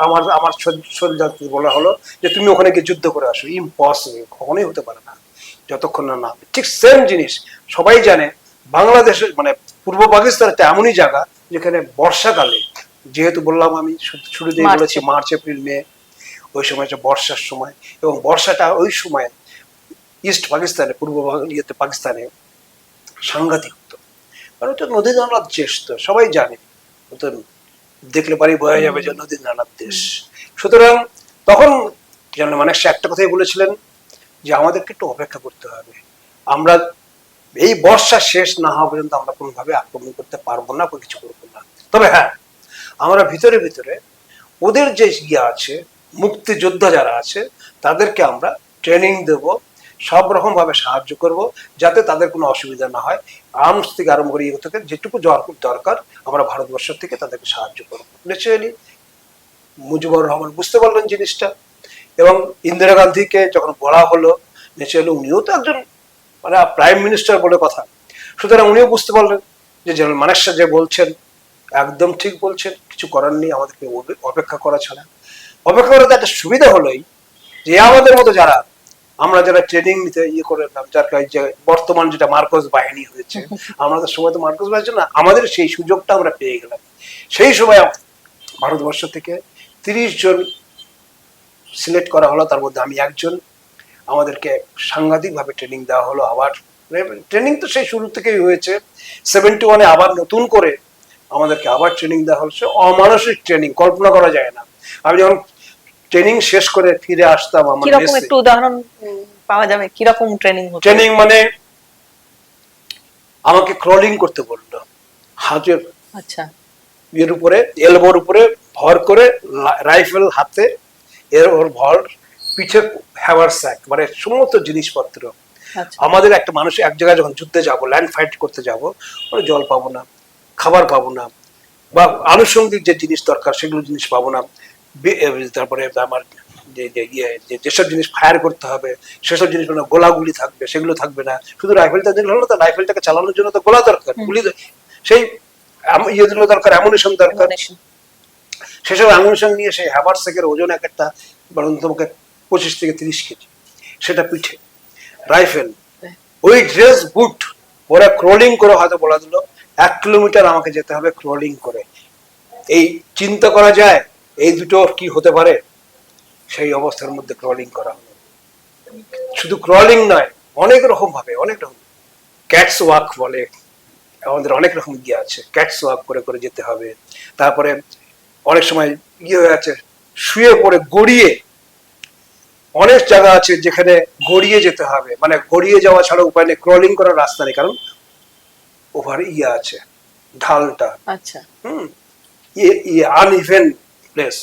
Speaker 1: আমার আমার সোলজারকে বলা হলো যে তুমি ওখানে গিয়ে যুদ্ধ করে আসো, ইম্পসিবল, কখনোই হতে পারে না যতক্ষণ না। ঠিক সেম জিনিস সবাই জানে, বাংলাদেশের মানে পূর্ব পাকিস্তান একটা এমনই জায়গা যেখানে বর্ষাকালে, যেহেতু বললাম আমি শুরুতেই বলেছি মার্চ এপ্রিল মে, ওই সময় হচ্ছে বর্ষার সময়, এবং বর্ষাটা ওই সময় ইস্ট পাকিস্তানে, পূর্ব ইয়েতে পাকিস্তানে সাংঘাতিক হতো। কারণ ওটা নদী নালার দেশ, তো সবাই জানে, তো দেখলে পারি বোঝা যাবে যে নদী নালার দেশ। সুতরাং তখন জেনারেল মানেকশা একটা কথাই বলেছিলেন যে আমাদেরকে একটু অপেক্ষা করতে হবে, আমরা এই বর্ষা শেষ না হওয়া পর্যন্ত আমরা কোনোভাবে আক্রমণ করতে পারবো না, কিছু করবো না। তবে হ্যাঁ, আমরা ভিতরে ভিতরে ওদের যে ইয়ে আছে, মুক্তিযোদ্ধা যারা আছে, তাদেরকে আমরা ট্রেনিং দেব, সব রকম ভাবে সাহায্য করব, যাতে তাদের কোনো অসুবিধা না হয়। আর্মস থেকে আরম্ভ করে ইয়ে থেকে যেটুকু দরকার আমরা ভারতবর্ষ থেকে তাদেরকে সাহায্য করবো। ন্যাচারালি মুজিবুর রহমান বুঝতে পারলেন জিনিসটা, এবং ইন্দিরা গান্ধীকে যখন বলা হলো, ন্যাচারালি উনিও তো একজন মানে প্রাইম মিনিস্টার বলে কথা, সুতরাং উনিও বুঝতে পারলেন যে জেনারেল মানেকশা যে বলছেন একদম ঠিক বলছেন, কিছু করার নেই, আমাদেরকে অপেক্ষা করা ছাড়া। অপেক্ষা করাতে একটা সুবিধা হলোই যে আমাদের মতো যারা, আমরা যারা ট্রেনিং নিতে ইয়ে করে, যার যে বর্তমান যেটা মার্কস বাহিনী হয়েছে, আমাদের সময় তো মার্কস বাহিনী না, আমাদের সেই সুযোগটা আমরা পেয়ে গেলাম। সেই সময় ভারতবর্ষ থেকে 30 জন সিলেক্ট করা হলো, তার মধ্যে আমি একজন। আমাদেরকে সাংঘাতিক ভাবে ট্রেনিং দেওয়া হলো। আবার ট্রেনিং তো সেই শুরু থেকেই হয়েছে, 71-এ আবার নতুন করে আমাদেরকে আবার ট্রেনিং দেওয়া হচ্ছে, অমানসিক ট্রেনিং, কল্পনা করা যায় না। আমি যখন ট্রেনিং শেষ করে ফিরে আসতাম, আমার
Speaker 2: কিরকম একটু উদাহরণ পাওয়া যাবে, কিরকম ট্রেনিং হতো?
Speaker 1: ট্রেনিং মানে আমাকে ক্রলিং করতে বললো, হাতের
Speaker 2: আচ্ছা
Speaker 1: এর উপরে, এলবোর উপরে ভর করে, রাইফেল হাতে, এর ওর ভর, পিঠে হ্যাভার স্যাক, মানে সমস্ত জিনিসপত্র। আমাদের একটা মানুষ এক জায়গায় যখন যুদ্ধে যাবো, ল্যান্ড ফাইট করতে যাবো, জল পাবো না, খাবার পাবো না, বা আনুষঙ্গিক যে জিনিস দরকার সেগুলো জিনিস পাবো না। তারপরে আমার যেসব জিনিস ফায়ার করতে হবে সেসব জিনিস মানে গোলাগুলি থাকবে, সেগুলো থাকবে না। শুধু রাইফেলটা দিলে হলো, তো রাইফেলটাকে চালানোর জন্য তো গোলা দরকার, গুলি, সেই ইয়েগুলো দরকার, অ্যামুনিশন দরকার। সেসব অ্যামুনিশন নিয়ে সেই হ্যাভারসেকের ওজন এক একটা বরং তোমাকে 25 থেকে 30 কেজি, সেটা পিঠে রাইফেল, ওই ড্রেস বুট, ওরা ক্রলিং করে হয়তো বলা দিল 1 কিলোমিটার আমাকে যেতে হবে ক্রলিং করে। এই চিন্তা করা যায় এই দুটো কি হতে পারে, সেই অবস্থার মধ্যে ক্রলিং করা হলো। শুধু ক্রলিং নয়, অনেক রকম ভাবে, অনেক রকম ক্যাটস ওয়াক বলে, আমাদের অনেক রকম ইয়ে আছে, ক্যাটস ওয়াক করে করে যেতে হবে। তারপরে অনেক সময় ইয়ে হয়ে আছে, শুয়ে পড়ে গড়িয়ে, অনেক জায়গা আছে যেখানে গড়িয়ে যেতে হবে, মানে গড়িয়ে যাওয়া ছাড়া উপায় নেই, ক্রলিং করার রাস্তা নেই, কারণ ওভার ইয়ে আছে ঢালটা।
Speaker 2: আচ্ছা
Speaker 1: আনইভেন প্লেস,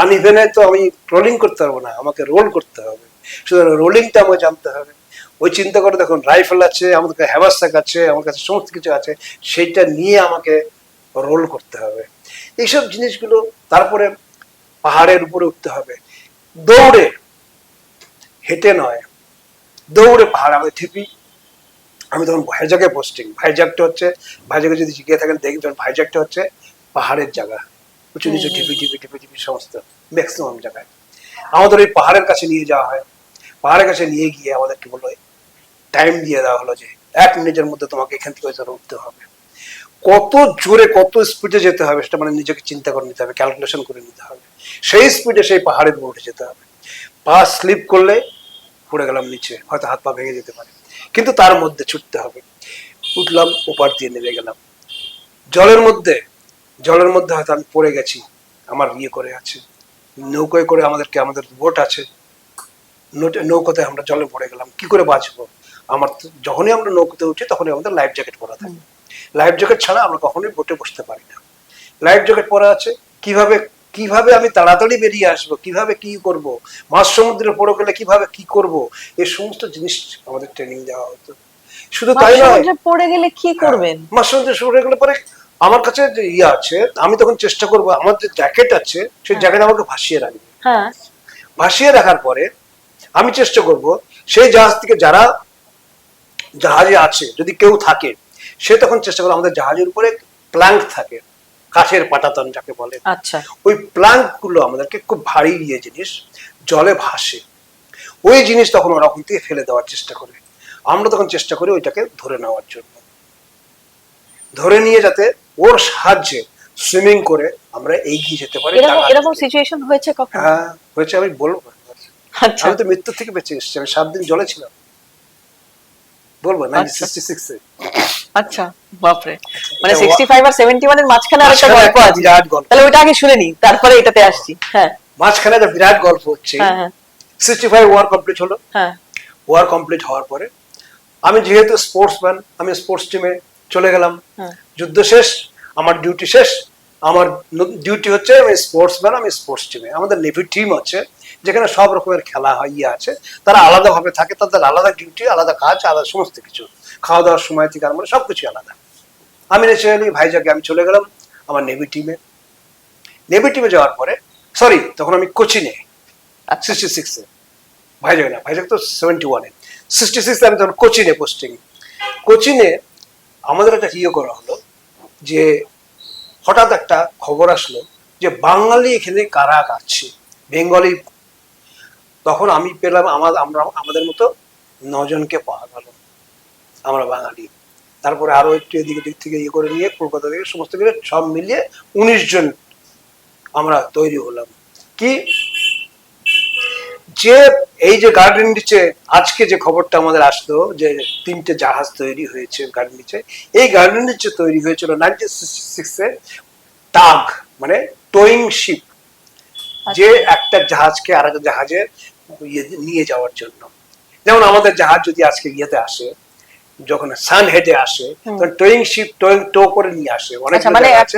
Speaker 1: আনইভেনে তো আমি ক্রলিং করতে পারবো না, আমাকে রোল করতে হবে। সুতরাং রোলিংটা আমাকে জানতে হবে। ওই চিন্তা করে দেখুন, রাইফেল আছে, আমাদের কাছে হ্যাভারস্যাক আছে, আমার কাছে সমস্ত কিছু আছে, সেইটা নিয়ে আমাকে রোল করতে হবে, এইসব জিনিসগুলো। তারপরে পাহাড়ের উপরে উঠতে হবে, দৌড়ে, হেঁটে নয়, দৌড়ে পাহাড়। আমাদের ঠিপি, আমি তখন ভাইজাগে পোস্টিং। ভাইজাগটা হচ্ছে, ভাইজাগে যদি গিয়ে থাকেন দেখবেন, ভাইজাগটা হচ্ছে পাহাড়ের জায়গা, উঁচু নিচু টিপি টিপি টিপি টিপি সমস্ত ম্যাক্সিমাম জায়গায় আমাদের ওই পাহাড়ের কাছে নিয়ে যাওয়া হয়। পাহাড়ের কাছে নিয়ে গিয়ে আমাদেরকে বললো, টাইম দিয়ে দেওয়া হলো যে 1 মিনিটের মধ্যে তোমাকে এখান থেকে উঠতে হবে। কত জোরে কত স্পিডে যেতে হবে সেটা মানে নিজেকে চিন্তা করে নিতে হবে, ক্যালকুলেশন করে নিতে হবে। সেই স্পিডে সেই পাহাড়ের উপর উঠে যেতে হবে। পা স্লিপ করলে পড়ে গেলাম নিচে, হয়তো হাত পা ভেঙে যেতে পারে, কিন্তু তার মধ্যে ছুটতে হবে। উঠলাম, ওপার দিয়ে নেমে গেলাম। জলের মধ্যে, জলের মধ্যে হয়তো আমি পড়ে গেছি, আমার ইয়ে করে আছে, নৌকায় করে আমাদেরকে, আমাদের বোট আছে, নৌকাতে আমরা জলে পড়ে গেলাম, কি করে বাঁচবো? আমার যখনই আমরা নৌকাতে উঠি তখনই আমাদের লাইফ জ্যাকেট পরা থাকে। লাইফ জ্যাকেট ছাড়া আমরা কখনোই বোটে বসতে পারি না। লাইফ জ্যাকেট পরা আছে, কিভাবে কিভাবে আমি তাড়াতাড়ি বেরিয়ে আসবো, কিভাবে কি করব, মাঝ সমুদ্রে পড়ে গেলে কিভাবে কি করব, এই সমস্ত জিনিস আমাদের ট্রেনিং দেওয়া হতো। শুধু তাই নয়,
Speaker 2: পড়ে গেলে কি করবেন?
Speaker 1: মাঝ সমুদ্রে পড়ে গেলে পরে আমার কাছে যে ইয়ে আছে, আমি তখন চেষ্টা করবো আমার যে জ্যাকেট আছে সেই জ্যাকেট আমাকে ভাসিয়ে রাখবে।
Speaker 2: হ্যাঁ,
Speaker 1: ভাসিয়ে রাখার পরে আমি চেষ্টা করব সেই জাহাজ থেকে, যারা জাহাজে আছে যদি কেউ থাকে, সে তখন চেষ্টা করে, আমাদের জাহাজের উপরে প্ল্যাঙ্ক থাকে, কাঠের পাটাতন যাকে বলে,
Speaker 2: আচ্ছা,
Speaker 1: ওই প্ল্যাঙ্ক গুলো আমাদেরকে, খুব ভারী ইয়ে জিনিস, জলে ভাসে, ওই জিনিস তখন ওরা ওখান থেকে ফেলে দেওয়ার চেষ্টা করে। আমরা তখন চেষ্টা করি ওইটাকে ধরে নেওয়ার জন্য, ধরে নিয়ে যাতে ওর সাহায্যে সুইমিং করে আমরা এগিয়ে যেতে পারি।
Speaker 2: এরকম সিচুয়েশন হয়েছে কখনো?
Speaker 1: হ্যাঁ হয়েছে, আমি বলবো।
Speaker 2: আচ্ছা,
Speaker 1: আমি তো মৃত্যু থেকে বেঁচে এসেছি, আমি 7 দিন জলে ছিলাম, বলবো 1966 এ।
Speaker 2: আচ্ছা, বাপরে, মানে
Speaker 1: এটা
Speaker 2: 65 আর 71 এর মাঝখানে আরেকটা
Speaker 1: মাঝখানে
Speaker 2: গল্প
Speaker 1: একটা
Speaker 2: আছে,
Speaker 1: বিরাট গল্প।
Speaker 2: তাহলে ওটা আগে শুনে নি, তারপরে এটাতে আসছি। হ্যাঁ,
Speaker 1: মাঝখানে একটা বিরাট গল্প হচ্ছে।
Speaker 2: হ্যাঁ, হ্যাঁ,
Speaker 1: 65 ওয়ার কমপ্লিট হলো।
Speaker 2: হ্যাঁ,
Speaker 1: ওয়ার কমপ্লিট হওয়ার পরে আমি যেহেতু স্পোর্টসম্যান, আমি স্পোর্টস টিমে চলে গেলাম।
Speaker 2: হ্যাঁ,
Speaker 1: যুদ্ধ শেষ, আমার ডিউটি শেষ। আমার ডিউটি হচ্ছে, আমি স্পোর্টসম্যান, আমি স্পোর্টস টিমে, আমাদের নেভি টিম আছে যেখানে সব রকমের খেলা হয়, ইয়ে আছে, তারা আলাদাভাবে থাকে, তাদের আলাদা ডিউটি, আলাদা কাজ, আলাদা সমস্ত কিছু, খাওয়া দাওয়ার সময় থেকে আরম্ভ করে সবকিছু আলাদা। আমি ন্যাচারালি ভাইজাকে আমি চলে গেলাম আমার নেভি টিমে। নেভি টিমে যাওয়ার পরে, সরি, তখন আমি কোচিনে,
Speaker 2: আচ্ছা,
Speaker 1: 66 এ, ভাইজাগ না, ভাইজাগ তো 71 এ, 66 আমি তখন কোচিনে পোস্টিং। কোচিনে আমাদের একটা ইয়ে করা হলো যে, হঠাৎ একটা খবর আসলো যে বাঙালি এখানে কারা আছে, বেঙ্গলি। তখন আমি পেলাম, আমাদের মতো 9 জনকে পাওয়া গেল, আমরা বাঙালি। তারপরে আরো একটু এদিকে দিক থেকে ইয়ে করে নিয়ে, কলকাতা থেকে সমস্ত মিলে সব মিলিয়ে 19 জন আমরা তৈরি হলাম। কি যে এই যে গার্ডেন নিচে আজকে যে খবরটা আমাদের আসলো যে 3টে জাহাজ তৈরি হয়েছে গার্ডেন নিচে, এই গার্ডেন নিচে তৈরি হয়েছিল 1966 এ টাগ, মানে টোয়িং শিপ, যে একটা জাহাজকে আর একটা জাহাজে নিয়ে যাওয়ার জন্য। যেমন আমাদের জাহাজ যদি আজকে ইয়েতে আসে, যখন সান হেডে আসে, তখন টোয়িং শিপ টো করে নিয়ে আসে। অনেক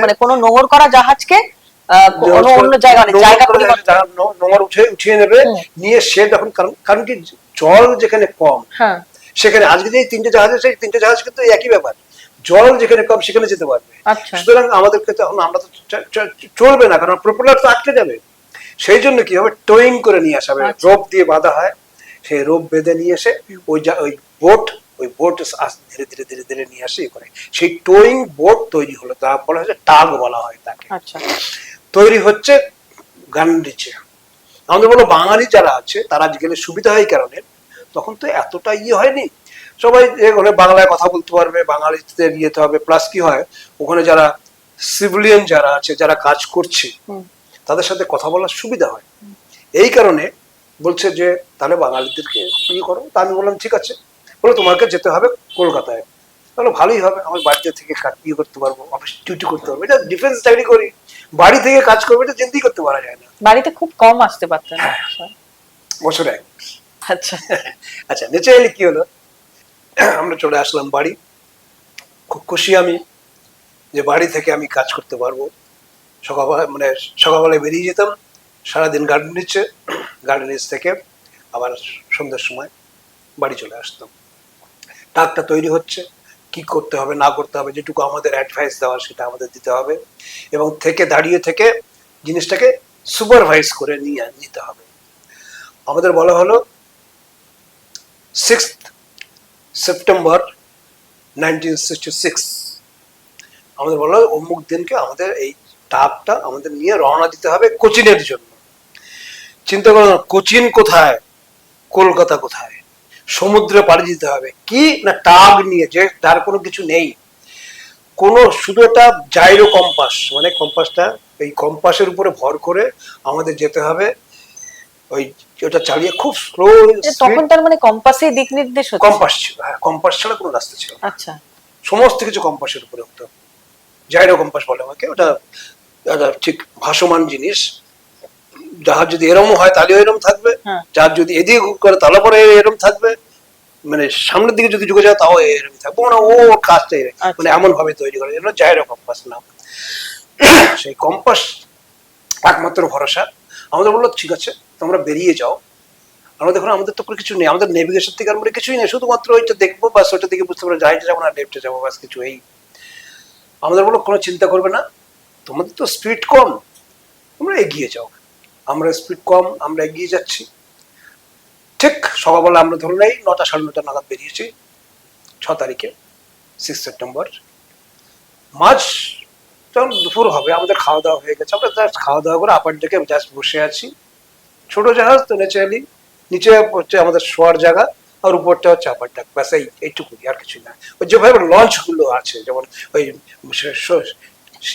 Speaker 2: মানে কোনো নোঙর করা জাহাজকে অন্য
Speaker 1: নোংর উঠিয়ে নেবে, নিয়ে সে তখন, কারণ কি জল যেখানে কম, সেখানে আজকে যে 3টে জাহাজ আছে, 3টে জাহাজ কিন্তু একই ব্যাপার, জল যেখানে কম সেখানে যেতে পারবে। সুতরাং আমাদেরকে তখন, আমরা তো চলবে না, কারণ প্রপেলার তো আটকে যাবে। সেই জন্য কি হবে, টোয়িং করে নিয়ে আসা হবে, রোপ দিয়ে বাঁধা হয়, সেই রোপ বেঁধে নিয়ে এসে ওই বোট ধীরে ধীরে ধীরে ধীরে নিয়ে আসে করে, সেই টোয়িং বোট তৈরি হলো, তা বলা হচ্ছে টাগ বলা হয় তাকে। তৈরি হচ্ছে গান্ডিচে। আমাদের বলো বাঙালি যারা আছে তারা গেলে সুবিধা হয়, কারণে তখন তো এতটা ইয়ে হয়নি, সবাই ওখানে বাংলায় কথা বলতে পারবে, বাঙালিদের ইয়েতে হবে। প্লাস কি হয়, ওখানে যারা সিভিলিয়ান যারা আছে, যারা কাজ করছে, তাদের সাথে কথা বলার সুবিধা হয়। এই কারণে বলছে যে তাহলে বাঙালিদেরকে ইয়ে করো। তা আমি বললাম ঠিক আছে, বলে তোমাকে যেতে হবে কলকাতায়। তাহলে ভালোই হবে, আমার বাড়িতে থেকে ইয়ে করতে পারবো, অফিস ডিউটি করতে পারবো। এটা ডিফেন্স চাকরি করি, বাড়ি থেকে কাজ করবে, এটা চিন্তাই করতে পারা যায় না।
Speaker 2: বাড়িতে খুব কম আসতে পারতেন
Speaker 1: বছরে।
Speaker 2: আচ্ছা,
Speaker 1: আচ্ছা, ন্যাচারালি কি হলো, আমরা চলে আসলাম বাড়ি। খুব খুশি আমি যে বাড়ি থেকে আমি কাজ করতে পারবো। সকালবেলায় বেরিয়ে যেতাম, সারাদিন গার্ডেন নিচ্ছে, গার্ডেন নিচ থেকে আবার সন্ধ্যার সময় বাড়ি চলে আসতাম। টাগটা তৈরি হচ্ছে, কি করতে হবে না করতে হবে, যেটুকু আমাদের অ্যাডভাইস দেওয়া সেটা আমাদের দিতে হবে, এবং থেকে দাঁড়িয়ে থেকে জিনিসটাকে সুপারভাইজ করে নিয়ে নিতে হবে। আমাদের বলা হলো 6 সেপ্টেম্বর 1966 আমাদের বলা হলো অমুক দিনকে আমাদের এই টাকটা আমাদের নিয়ে রওনা দিতে হবে কোচিনের জন্য। চিন্তা করো, কোচিন কোথায়, কলকাতা কোথায়, সমুদ্রে পাড়ি দিতে হবে কি না টাগ নিয়ে, যে তার কোনো কিছু নেই, কোনো শুধু একটা জাইরো কম্পাস, মানে কম্পাসটা, এই কম্পাসের উপরে ভর করে আমাদের যেতে হবে। ওই ওটা চালিয়ে খুব স্লো।
Speaker 2: তখন তার মানে কম্পাসে দিক নির্দেশ হচ্ছে?
Speaker 1: কম্পাস ছিল, হ্যাঁ, কম্পাস ছাড়া কোনো রাস্তা ছিল না।
Speaker 2: আচ্ছা,
Speaker 1: সমস্ত কিছু কম্পাসের উপরে হতো, জাইরো কম্পাস বলে আমাকে ওটা। ওটা ঠিক ভাসমান জিনিস। জাহাজ যদি এরম হয় তাহলে এরম থাকবে,
Speaker 2: হ্যাঁ।
Speaker 1: জাহাজ যদি এদিকে করে তাহলে পরে এরম থাকবে, মানে সামনের দিকে যদি ঝুঁকে যায় তাও এরম থাকবে, মানে ও কাজটা মানে এমন ভাবে তৈরি করে, যেন জাইরো কম্পাস নাম। সেই কম্পাস একমাত্র ভরসা। আমাদের বললো ঠিক আছে তোমরা বেরিয়ে যাও। আমরা দেখুন আমাদের তো কোনো কিছু নেই, আমাদের নেভিগেশন থেকে আমরা কিছুই নেই, শুধুমাত্র ওইটা দেখবো বাস, ওইটা দিকে বুঝতে পারবো রাইটে যাবো না লেফটে যাবো, বাস কিছু এই। আমাদের বললো কোনো চিন্তা করবে না, তোমাদের তো স্পিড কম, তোমরা এগিয়ে যাও। আমরা স্পিড কম, আমরা এগিয়ে যাচ্ছি। ঠিক সকালবেলা আমরা ধরুন এই 9টা সাড়ে 9টা নাগাদ বেরিয়েছি 6 তারিখে 6 সেপ্টেম্বর। মাঝ যখন দুপুর হবে আমাদের খাওয়া দাওয়া হয়ে গেছে, আমরা জাস্ট খাওয়া দাওয়া করে আপার ডেকে জাস্ট বসে আছি। ছোট জাহাজ তো ন্যাচারালি, নিচে হচ্ছে আমাদের শোয়ার জায়গা, আর উপরটা হচ্ছে আপার ডেক, ব্যাস এইটুকুই, আর কিছুই না। ওই যেভাবে লঞ্চ গুলো আছে, যেমন ওই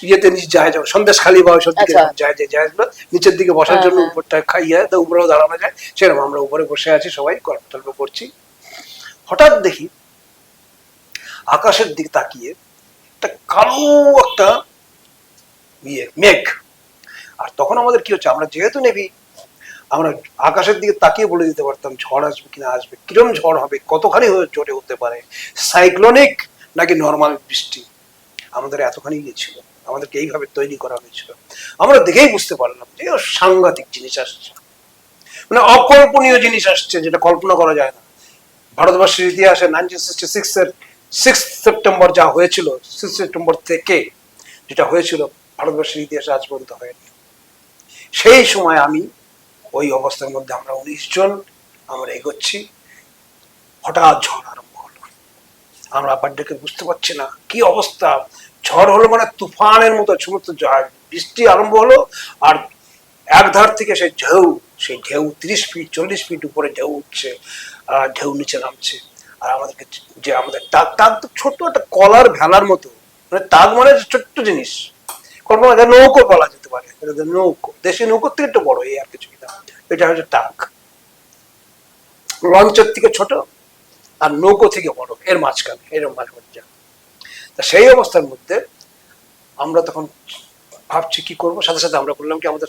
Speaker 1: ইয়েতে নিচে যায়, যেমন সন্দেশখালী বা ওইসব দিকে যায়, যে জাহাজগুলো নিচের দিকে বসার জন্য উপরটা খাইয়ে উপরেও দাঁড়ানো যায়, সেরকম আমরা উপরে বসে আছি, সবাই গল্প টল্প করছি। হঠাৎ দেখি আকাশের দিকে তাকিয়ে একটা কালো একটা মেঘ। আর তখন আমাদের কি হচ্ছে, আমরা যেহেতু নেভি, আমরা আকাশের দিকে তাকিয়ে বলে দিতে পারতাম ঝড় আসবে কিনা, আসবে কিরম ঝড় হবে, কতখানি জোরে হতে পারে, সাইক্লোনিক নাকি নর্মাল বৃষ্টি। আমাদের এতখানি গিয়েছিল, আমাদেরকে এইভাবে তৈরি করা হয়েছিল। আমরা দেখেই বুঝতে পারলাম যে সাংঘাতিক জিনিস আসছে, মানে অকল্পনীয় জিনিস আসছে, যেটা কল্পনা করা যায় না। ভারতবর্ষের ইতিহাসে 1966 এর 6 সেপ্টেম্বর যা হয়েছিল, 6 সেপ্টেম্বর থেকে যেটা হয়েছিল ভারতবর্ষের ইতিহাসে আজ পর্যন্ত হয়নি। সেই সময় আমি ওই অবস্থার মধ্যে, আমরা 19 জন আমরা এগোচ্ছি, হঠাৎ ঝড় আরম্ভ হলো। আমরা আপার ডেকে বুঝতে পারছি না কি অবস্থা, ঝড় হলো মানে তুফানের মতো সমস্ত বৃষ্টি আরম্ভ হলো। আর এক ধার থেকে সেই ঢেউ 30 ফিট 40 ফিট উপরে ঢেউ উঠছে, আর ঢেউ নিচে নামছে। আর আমাদেরকে যে আমাদের টাক তো ছোট্ট একটা কলার ভেলার মতো, মানে টাক মানে ছোট্ট জিনিস, কল্পনা নৌকো বলা যেতে পারে, নৌকো, দেশি নৌকোর থেকে একটু বড়, এই আর কিছু না। এটা হচ্ছে টাক, লঞ্চের থেকে ছোট আর নৌকো থেকে বড়, এর মাঝখানে এরকম মাঝখানে। তা সেই অবস্থার মধ্যে আমরা তখন ভাবছি কি করবো, সাথে সাথে আমরা বললাম কি আমাদের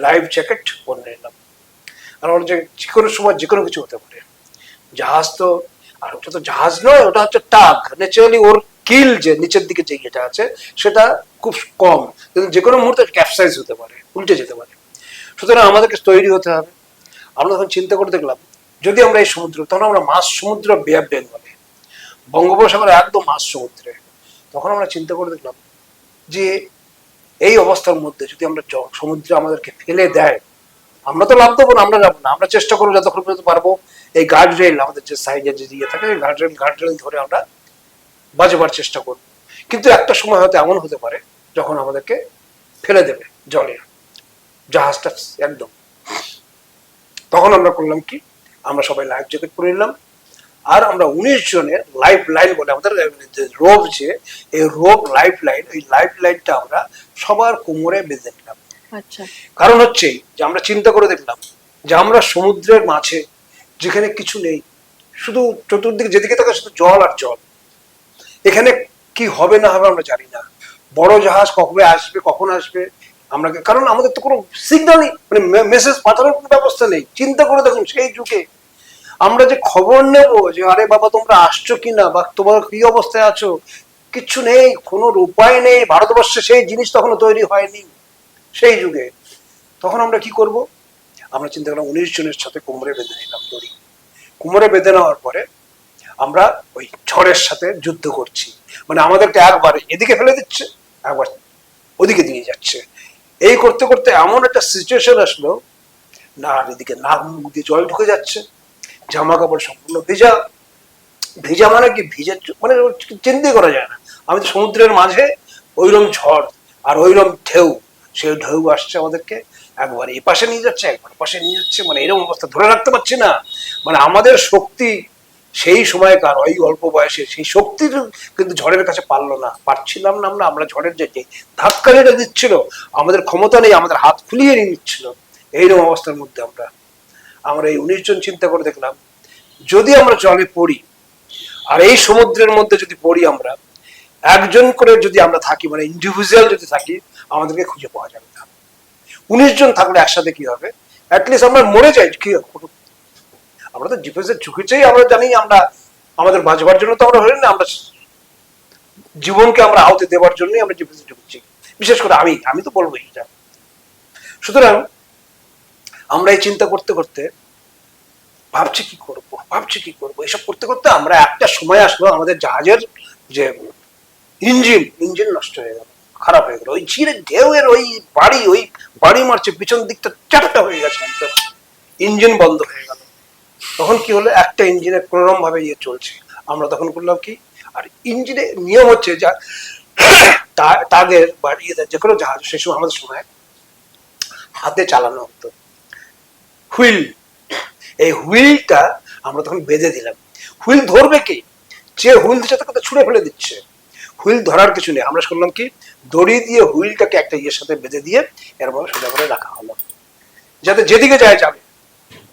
Speaker 1: লাইফ জ্যাকেট পরে নিলাম। আর আমরা যে কোনো সময় যে কোনো কিছু হতে পারে, জাহাজ তো, আর ওটা তো জাহাজ নয়, ওটা হচ্ছে টাক, ন্যাচারালি ওর কিল যে নিচের দিকে যে ইয়েটা আছে সেটা খুব কম, কিন্তু যে কোনো মুহূর্তে ক্যাপসাইজ হতে পারে, উল্টে যেতে পারে। সুতরাং আমাদেরকে তৈরি হতে হবে। আমরা তখন চিন্তা করে দেখলাম যদি আমরা এই সমুদ্র, তখন আমরা মাঝ সমুদ্র, বে অফ বেঙ্গলে, বঙ্গোপসাগরে একদম মাঝ সমুদ্রে, তখন আমরা চিন্তা করে দেখলাম যে এই অবস্থার মধ্যে যদি আমরা সমুদ্রে আমাদেরকে ফেলে দেয়, আমরা তো লাভ দেবো না, আমরা যাবো না, আমরা চেষ্টা করবো যতক্ষণ পর্যন্ত পারবো এই গার্ড রেল, আমাদের যে সাইডে যে ইয়ে থাকে গার্ড রেল ধরে আমরা বাঁচবার চেষ্টা করবো। কিন্তু একটা সময় হয়তো এমন হতে পারে যখন আমাদেরকে ফেলে দেবে জলে, জাহাজটা একদম। তখন আমরা করলাম কি, আমরা সবাই লাইফ জ্যাকেট পরে নিলাম, আর আমরা 19 জনের লাইফ লাইন বলে আমাদের রোপ, যে এই রোপ লাইফ লাইন, ওই লাইফ লাইনটা আমরা সবার কোমরে বেঁধে নিলাম।
Speaker 2: আচ্ছা।
Speaker 1: কারণ হচ্ছে যে আমরা চিন্তা করে দেখলাম যে আমরা সমুদ্রের মাঝে, যেখানে কিছু নেই, শুধু চতুর্দিকে যেদিকে থাকে শুধু জল আর জল, এখানে কি হবে না হবে আমরা জানি না, বড় জাহাজ কবে আসবে কখন আসবে আমরা, কারণ আমাদের তো কোনো সিগন্যালই, মানে মেসেজ পাঠানোর কোনো ব্যবস্থা নেই। চিন্তা করে দেখুন সেই যুগে আমরা যে খবর নেব যে আরে বাবা তোমরা আসছো কিনা, বা তোমার কি অবস্থায় আছো, কিচ্ছু নেই, কোনো উপায় নেই। ভারতবর্ষে সেই জিনিস তখনও তৈরি হয়নি সেই যুগে। তখন আমরা কি করব, আমরা চিন্তা করলাম 19 জনের সাথে কোমরে বেঁধে নিলাম দড়ি। কোমরে বেঁধে নেওয়ার পরে আমরা ওই ঝড়ের সাথে যুদ্ধ করছি। মানে আমাদেরকে একবার এদিকে ফেলে দিচ্ছে, একবার ওদিকে দিয়ে যাচ্ছে। এই করতে করতে এমন একটা সিচুয়েশন আসলো, না এদিকে নাক মুখ দিয়ে জল ঢুকে যাচ্ছে, জামা কাপড় সম্পূর্ণ ভেজা। ভেজা মানে কি, ভিজে মানে চিন্তাই করা যায় না। আমি তো সমুদ্রের মাঝে, ওইরকম ঝড় আর ওইরকম ঢেউ, সেই ঢেউ আসছে আমাদেরকে, একবার এই পাশে নিয়ে যাচ্ছে, একবার পাশে নিয়ে যাচ্ছে। মানে এরকম অবস্থা ধরে রাখতে পারছি না। মানে আমাদের শক্তি সেই সময়কার ওই অল্প বয়সে, সেই শক্তির কিন্তু ঝড়ের কাছে পারছিলাম না আমরা। আমরা ঝড়ের যে ধাক্কা যেটা দিচ্ছিল, আমাদের ক্ষমতা নেই, আমাদের হাত ফুলিয়ে নিয়ে নিচ্ছিল। এইরকম অবস্থার মধ্যে আমরা এই 19 জন চিন্তা করে দেখলাম, যদি আমরা জলে পড়ি আর এই সমুদ্রের মধ্যে যদি পড়ি, আমরা একজন করে যদি আমরা থাকি, মানে ইন্ডিভিজুয়াল যদি থাকি, আমাদেরকে খুঁজে পাওয়া যাবে না। 19 জন থাকলে একসাথে কি হবে, অ্যাটলিস্ট আমরা মরে যাই, কি আমরা তো জীবনের ঝুঁকিতেই আমরা জানি, আমরা আমাদের বাঁচবার জন্য তো আমরা হলেন না, আমরা জীবনকে আমরা আহতি দেওয়ার জন্যই আমরা জীবনে ঝুঁকছি। বিশেষ করে আমি তো বলবো এইটা। সুতরাং আমরা এই চিন্তা করতে করতে ভাবছি কি করবো, এসব করতে করতে আমরা একটা সময় আসলো, আমাদের জাহাজের যে ইঞ্জিন নষ্ট হয়ে গেল, খারাপ হয়ে গেল। ওই ঝিরের ঢেউয়ের ওই বাড়ি মারছে, পিছন দিকটা চারটা হয়ে গেছে, ইঞ্জিন বন্ধ হয়ে গেল। তখন কি হলো, একটা ইঞ্জিনের কোনোরকম ভাবে ইয়ে চলছে। আমরা তখন করলাম কি, আর ইঞ্জিনের নিয়ম হচ্ছে যা তাদের বা ইয়েদের যে কোনো জাহাজ সে সময় আমাদের সময় হাতে চালানো হতো হুইল। এই হুইলটা আমরা তখন বেঁধে দিলাম। হুইল ধরবে কি, যে হুইল দিচ্ছে তাকে তো ছুঁড়ে ফেলে দিচ্ছে। হুইল ধরার কিছু নেই। আমরা শুনলাম কি, দড়ি দিয়ে হুইলটাকে একটা ইয়ের সাথে বেঁধে দিয়ে এরপরে সোজা করে রাখা হলো, যাতে যেদিকে যায় যাবে।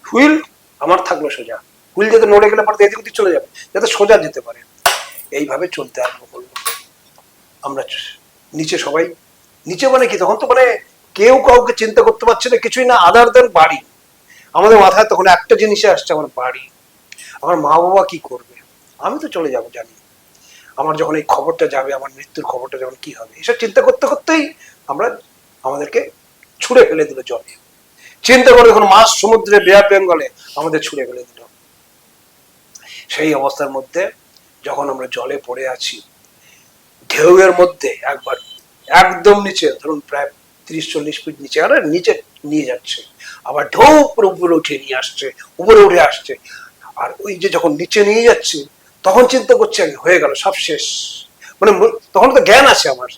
Speaker 1: হুইল আমার থাকলো সোজা, হুইল যাতে নড়ে গেলে পরে এদিক ওদিক চলে যাবে, যাতে সোজা যেতে পারে। এইভাবে চলতে আরম্ভ করলো। আমরা নিচে সবাই, নিচে মানে কি, তখন তো মানে কেউ কাউকে চিন্তা করতে পারছে না, কিছুই না, আদার দেন বাড়ি। আমাদের মাথায় তখন একটা জিনিসে আসছে, আমার বাড়ি, আমার মা বাবা কি করবে, আমি তো চলে যাব জানি, আমার যখন এই খবরটা যাবে, আমার মৃত্যুর খবরটা যখন কি হবে, এসব চিন্তা করতে করতেই আমাদেরকে ছুঁড়ে ফেলে দিল জলে। চিন্তা করে যখন মাছ সমুদ্রে বে অফ বেঙ্গলে আমাদের ছুঁড়ে ফেলে দিল। সেই অবস্থার মধ্যে যখন আমরা জলে পড়ে আছি, ঢেউয়ের মধ্যে একবার একদম নিচে, ধরুন প্রায় 30-40 ফিট নিচে, আর নিচে নিয়ে যাচ্ছে, আবার ঢেউ উপরে উঠে নিয়ে আসছে, উপরে উঠে আসছে। আর ওই যে যখন নিচে নিয়ে যাচ্ছে, তখন চিন্তা করছি হয়ে গেল, সব শেষ। মানে তখন তো জ্ঞান আছে আমার,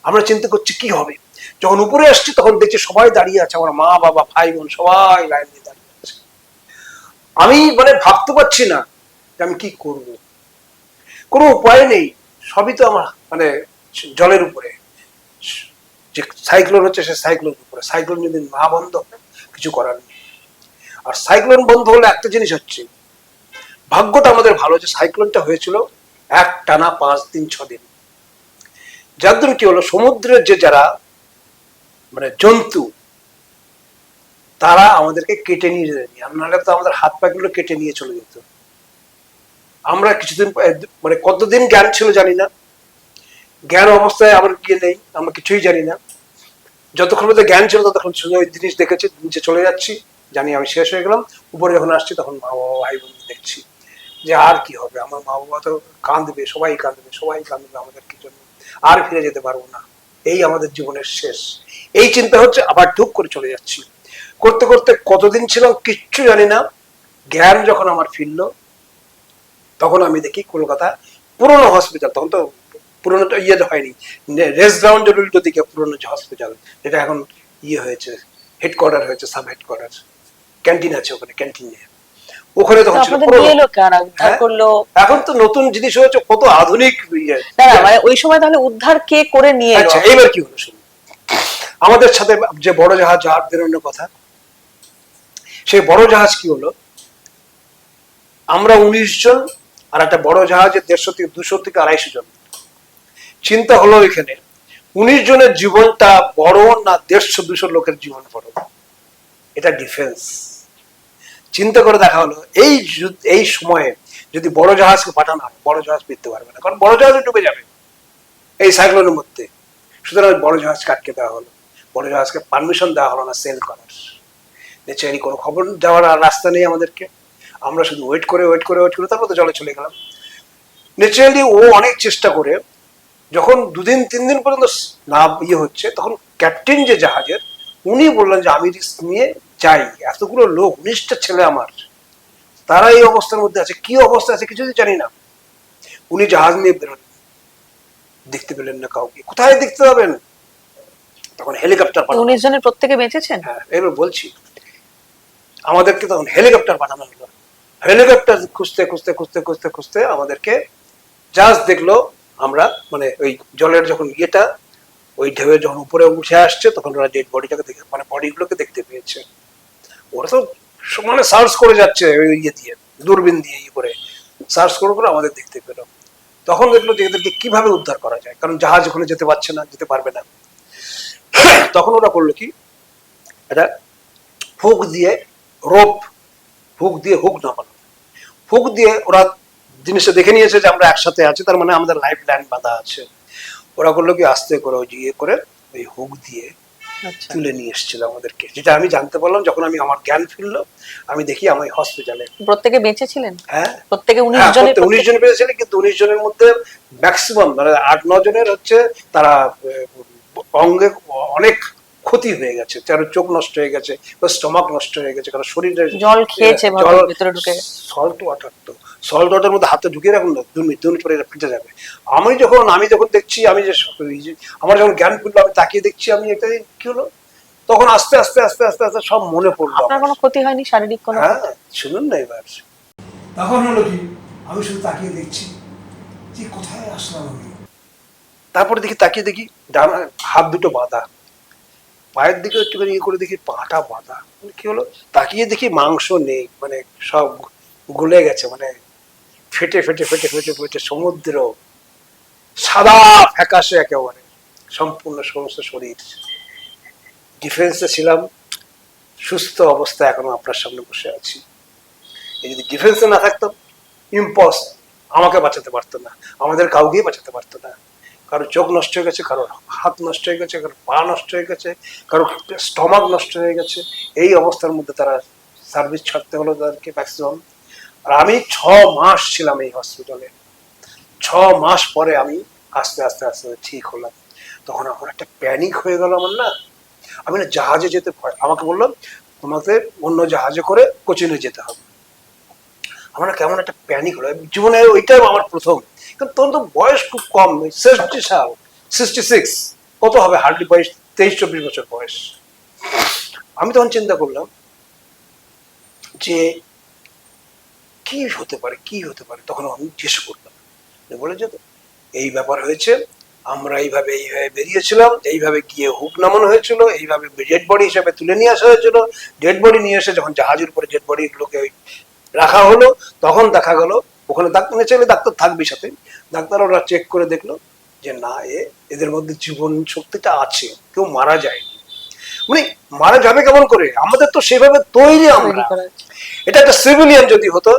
Speaker 1: আমরা চিন্তা করছি কি হবে। যখন উপরে আসছি তখন দেখছি সবাই দাঁড়িয়ে আছে, আমার মা বাবা ভাই বোন সবাই লাইন দিয়ে দাঁড়িয়ে আছে। আমি মানে ভাবতে পারছি না যে আমি কি করব, কোনো উপায় নেই। সবই তো আমার মানে জলের উপরে, যে সাইক্লোন হচ্ছে সে সাইক্লোনের উপরে। সাইক্লোন যদি না বন্ধ হয় কিছু করার নেই। আর সাইক্লোন বন্ধ হলে একটা জিনিস হচ্ছে, ভাগ্যটা আমাদের ভালো যে সাইক্লোনটা হয়েছিল এক টানা 5 দিন 6 দিন। যার জন্য কি হলো, সমুদ্রের যে যারা মানে জন্তু, তারা আমাদেরকে কেটে নিয়ে যেতেনি, আর নাহলে তো আমাদের হাত পা গুলো কেটে নিয়ে চলে যেত। আমরা কিছুদিন মানে কতদিন জ্ঞান ছিল জানি না, জ্ঞান অবস্থায় আবার গিয়ে নেই, আমরা কিছুই জানি না। যতক্ষণ মধ্যে জ্ঞান ছিল ততক্ষণ শুধু ওই জিনিস দেখেছি, নিচে চলে যাচ্ছি, জানি আমি শেষ হয়ে গেলাম। উপরে যখন আসছি তখন মা বাবা ভাই বোন দেখছি যে আর কি হবে, আমার মা বাবা তো কাঁদবে, সবাই কাঁদবে আমাদের কি জন্য, আর ফিরে যেতে পারবো না, এই আমাদের জীবনের শেষ। এই চিন্তা হচ্ছে, আবার ধূপ করে চলে যাচ্ছি। করতে করতে কতদিন ছিলাম কিচ্ছু জানি না। জ্ঞান যখন আমার ফিরলো, তখন আমি দেখি কলকাতা পুরনো হসপিটাল, তখন তো পুরনো ইয়ে হয়নি, রেস্ট গ্রাউন্ডের উল্টো দিকে পুরনো যে হসপিটাল, যেটা এখন ইয়ে হয়েছে, হেডকোয়ার্টার হয়েছে, সাব হেডকোয়ার্টার, ক্যান্টিন আছে ওখানে, ক্যান্টিনে ওখানে তখন ছিল। এখন তো নতুন জিনিস হয়েছে, কত আধুনিক ইয়ে।
Speaker 2: মানে ওই সময় তাহলে উদ্ধার কে করে নিয়ে এলো?
Speaker 1: আচ্ছা, এইবার কি হলো শুনুন। আমাদের সাথে যে বড় জাহাজ বেরোনোর কথা, সেই বড় জাহাজ কি হলো, আমরা 19 জন, আর একটা বড় জাহাজে 150 থেকে 200 থেকে 250 জন। চিন্তা হলো এখানে 19 জনের জীবনটা বড় না 150-200 লোকের জীবন বড়? এটা ডিফেন্স। চিন্তা করে দেখা হলো, এই সময়ে যদি বড় জাহাজকে পাঠানো হয়, বড় জাহাজ ফিরতে পারবে না, কারণ বড় জাহাজ ডুবে যাবে এই সাইক্লোনের মধ্যে। সুতরাং বড় জাহাজ কাটকে দেওয়া হলো, বড় জাহাজকে পারমিশন দেওয়া হলো না সেল করার। নেচারি কোনো খবর যাওয়ার রাস্তা নেই আমাদেরকে, আমরা শুধু ওয়েট করে তারপর তো জলে চলে গেলাম। ন্যাচারালি ও অনেক চেষ্টা করে যখন 2-3 দিন পর্যন্ত না হচ্ছে, তখন ক্যাপ্টেন যে জাহাজের উনি বললেন যে আমি রিস্ক নিয়ে যাই, এতগুলো লোক 19টা ছেলে আমার, তারা এই অবস্থার মধ্যে আছে, কি অবস্থা আছে কিছুই জানি না। উনি জাহাজ নিয়ে বেরোন, দেখতে পেলেন না কাউকে, কোথায় দেখতে পাবেন, তখন হেলিকপ্টার
Speaker 2: 19 জনের প্রত্যেকে বেঁচেছেন?
Speaker 1: হ্যাঁ এবার বলছি, আমাদেরকে তখন হেলিকপ্টার পাঠানো হলো। হেলিকপ্টার খুঁজতে খুঁজতে খুঁজতে খুঁজতে খুঁজতে আমাদেরকে জাস্ট দেখলো আমরা, মানে ওই জলের যখন ওই ঢেউয়ে যখন উপরে উঠে আসছে, তখন ওরা ডেড বডিটাকে দেখে, মানে বডিগুলোকে দেখতে পেয়েছে। ওরা তো মানে সার্চ করে যাচ্ছে ওই দিয়ে দূরবীন দিয়ে করে সার্চ করে করে আমাদের দেখতে পেলো। তখন দেখলো যে এদেরকে কিভাবে উদ্ধার করা যায়, কারণ জাহাজ ওখানে যেতে পারছে না, যেতে পারবে না। তখন ওরা করলো কি, এটা হুক দিয়ে হুক দিয়ে হুক নামানো, হুক দিয়ে ওরা জিনিসটা দেখে নিয়েছে যে আমরা একসাথে আছি, তার মানে আমাদের লাইফ লাইন বাঁধা আছে। ওরা করলো কি, আস্তে করে ওই করে ওই হুক দিয়ে তুলে নিয়ে এসেছিল আমাদেরকে, যেটা আমি জানতে পারলাম যখন আমি আমার জ্ঞান ফিরলো, আমি দেখি আমার হসপিটালে।
Speaker 2: প্রত্যেকে বেঁচে ছিলেন?
Speaker 1: হ্যাঁ
Speaker 2: প্রত্যেকে 19
Speaker 1: জন পেয়েছিলেন, কিন্তু 19 জনের মধ্যে ম্যাক্সিমাম মানে 8-9 জনের হচ্ছে তারা অঙ্গে অনেক ক্ষতি হয়ে গেছে, কারো চোখ নষ্ট হয়ে গেছে, স্টমাক নষ্ট হয়ে গেছে, কারণ শরীরে
Speaker 2: জল খেয়েছে, ভিতরে ঢুকে
Speaker 1: সল্ট ওয়াটার মধ্যে হাতে ঢুকিয়ে রাখুন না, 2 মিনিট পরে ফেটে যাবে। আমি যখন দেখছি, আমি যে আমার যখন জ্ঞান ফিরলো, আমি তাকিয়ে দেখছি, আমি এটা কি হলো, তখন আস্তে আস্তে আস্তে আস্তে আস্তে সব মনে পড়লো।
Speaker 2: আপনার কোনো ক্ষতি হয়নি শারীরিক কোনো?
Speaker 1: হ্যাঁ শুনুন না এবার, তখন হলো কি, আমি শুধু তাকিয়ে দেখছি যে কোথায় আসলাম আমি। তারপরে তাকিয়ে দেখি ডানা হাত দুটো বাঁধা, পায়ের দিকে একটুখানি করে দেখি পাটা বাঁধা, কি হলো, তাকিয়ে দেখি মাংস নেই, মানে সব গলে গেছে, মানে ফেটে ফেটে ফেটে ফেটে ফেটে সমুদ্র সাদা ফ্যাকাশে একেবারে সম্পূর্ণ সমস্ত শরীর। ডিফেন্সে ছিলাম, সুস্থ অবস্থায় এখনো আপনার সামনে বসে আছি। এই যদি ডিফেন্সে না থাকতাম, আমাকে বাঁচাতে পারতো না, আমাদের কাউকেই বাঁচাতে পারতো না। কারো চোখ নষ্ট হয়ে গেছে, কারো হাত নষ্ট হয়ে গেছে, কারো পা নষ্ট হয়ে গেছে, কারো স্টমাক নষ্ট হয়ে গেছে। এই অবস্থার মধ্যে তারা সার্ভিস ছাড়তে হলো তাদেরকে ম্যাক্সিমাম। আর আমি 6 মাস ছিলাম এই হসপিটালে। 6 মাস পরে আমি আস্তে আস্তে আস্তে ঠিক হলাম। তখন আমার একটা প্যানিক হয়ে গেল আমার, না আমি না জাহাজে যেতে ভয়, আমাকে বললাম তোমাকে অন্য জাহাজে করে কোচিনে যেতে হবে। আমার কেমন একটা প্যানিক হলো, জীবনে ওইটাই আমার প্রথম। কিন্তু তখন তো বয়স খুব কম, 60 সাল, 66 কত হবে, হার্ডলি বয়স 23-24 বছর বয়স। আমি তখন চিন্তা করলাম যে কি হতে পারে, কি হতে পারে। তখন আমি জিজ্ঞেস করলাম, বলে যে এই ব্যাপার হয়েছে, আমরা এইভাবে বেরিয়েছিলাম, এইভাবে গিয়ে হুক নামানো হয়েছিল, এইভাবে ডেড বডি হিসেবে তুলে নিয়ে আসা হয়েছিল। ডেড বডি নিয়ে এসে যখন জাহাজের উপরে ডেড বডি গুলোকে রাখা হলো, তখন দেখা গেল ওখানে ডাক্তার থাকবে সাথে, ডাক্তার ওরা চেক করে দেখলো যে না, এদের মধ্যে জীবন শক্তিটা আছে, কেউ মারা যায়নি। মানে মারা যাবে কেমন করে, আমাদের তো সেভাবে তৈরি আমরা। এটা একটা সিভিলিয়ান যদি হতো,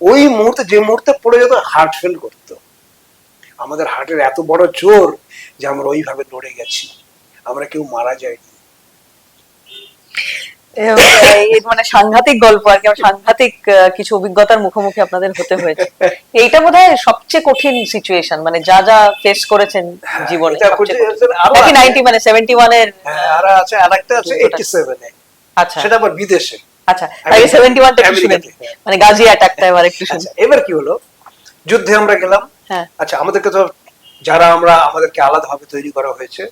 Speaker 1: ওই মুহূর্তে যে মুহূর্তে পড়ে যেত হার্ট ফেল করতো। আমাদের হার্টের এত বড় জোর যে আমরা ওইভাবে লড়ে গেছি, আমরা কেউ মারা যায়নি।
Speaker 2: মানে সাংঘাতিক গল্প আর কি, সাংঘাতিক কিছু অভিজ্ঞতার মুখোমুখি আপনাদের হতে হয়েছে। এইটা বোধহয় সবচেয়ে কঠিন সিচুয়েশন, মানে যা যা ফেস করেছেন জীবনে। নাকি 90 মানে 71 এর?
Speaker 1: আর আছে আরেকটা আছে 87 এ।
Speaker 2: আচ্ছা,
Speaker 1: সেটা আবার বিদেশে।
Speaker 2: আচ্ছা, তাই 71 টা একটু শুনেন, মানে গাজি অ্যাটাকটা এবার একটু শুনুন।
Speaker 1: এবার কি হলো, যুদ্ধে আমরা গেলাম। আচ্ছা, আমাদেরকে তো যারা আমাদেরকে আলাদাভাবে তৈরি করা হয়েছে,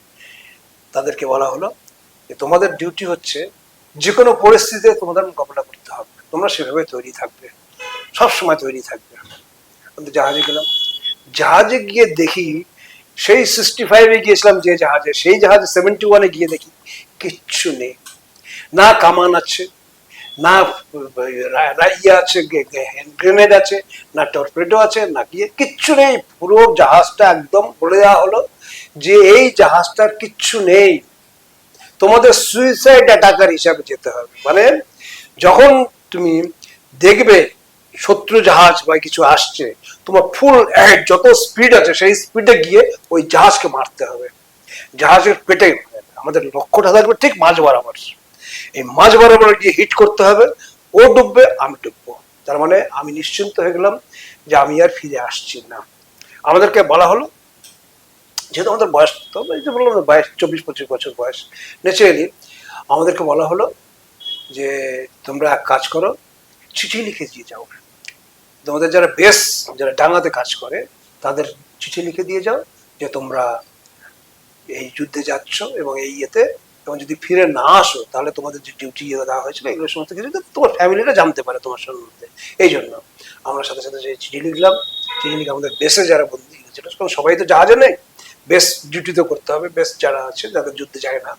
Speaker 1: তাদেরকে বলা হলো যে তোমাদের ডিউটি হচ্ছে যে কোনো পরিস্থিতিতে তোমাদের মোকাবিলা করতে হবে, তোমরা সেভাবে তৈরি থাকবে, সবসময় তৈরি থাকবে। কিন্তু জাহাজে গেলাম, জাহাজে গিয়ে দেখি সেই 65-এ গিয়েছিলাম যে জাহাজে, সেই জাহাজে 71-এ গিয়ে দেখি কিচ্ছু নেই। না কামান আছে, না আছে, গ্রেনেড আছে, না টর্পেডো আছে, না কিচ্ছু নেই। পুরো জাহাজটা একদম বলে দেওয়া হলো যে এই জাহাজটার কিচ্ছু নেই, তোমাদের সুইসাইড অ্যাটাকার হিসাবে যেতে হবে। মানে যখন তুমি দেখবে শত্রু জাহাজ বা কিছু আসছে, তোমার ফুল যত স্পিড আছে সেই স্পিডে গিয়ে ওই জাহাজকে মারতে হবে। জাহাজের পেটে আমাদের লক্ষ্যটা থাকবে ঠিক মাঝ বরাবর, এই মাঝ বরাবর গিয়ে হিট করতে হবে। ও ডুববে, আমি ডুববো। তার মানে আমি নিশ্চিন্ত হয়ে গেলাম যে আমি আর ফিরে আসছি না। আমাদেরকে বলা হলো, যেহেতু আমাদের বয়স তো এই যে বললাম না, 22-25 বছর বয়স, ন্যাচারালি আমাদেরকে বলা হলো যে তোমরা এক কাজ করো, চিঠি লিখে দিয়ে যাও। তোমাদের যারা বেস, যারা ডাঙাতে কাজ করে, তাদের চিঠি লিখে দিয়ে যাও যে তোমরা এই যুদ্ধে যাচ্ছ এবং এই ইয়েতে, এবং যদি ফিরে না আসো তাহলে তোমাদের যে ডিউটি দেওয়া হয়েছিল এগুলো সমস্ত কিছু তোমার ফ্যামিলিটা জানতে পারে তোমার সম্বন্ধে। এই জন্য আমরা সাথে সাথে যে চিঠি লিখলাম, চিঠি লিখে আমাদের বেসে যারা বন্দী হয়েছিল, কারণ সবাই তো জাহাজে নেই, বেস ডিউটি তো করতে হবে, বেস যারা আছে যাদের যুদ্ধে যায় না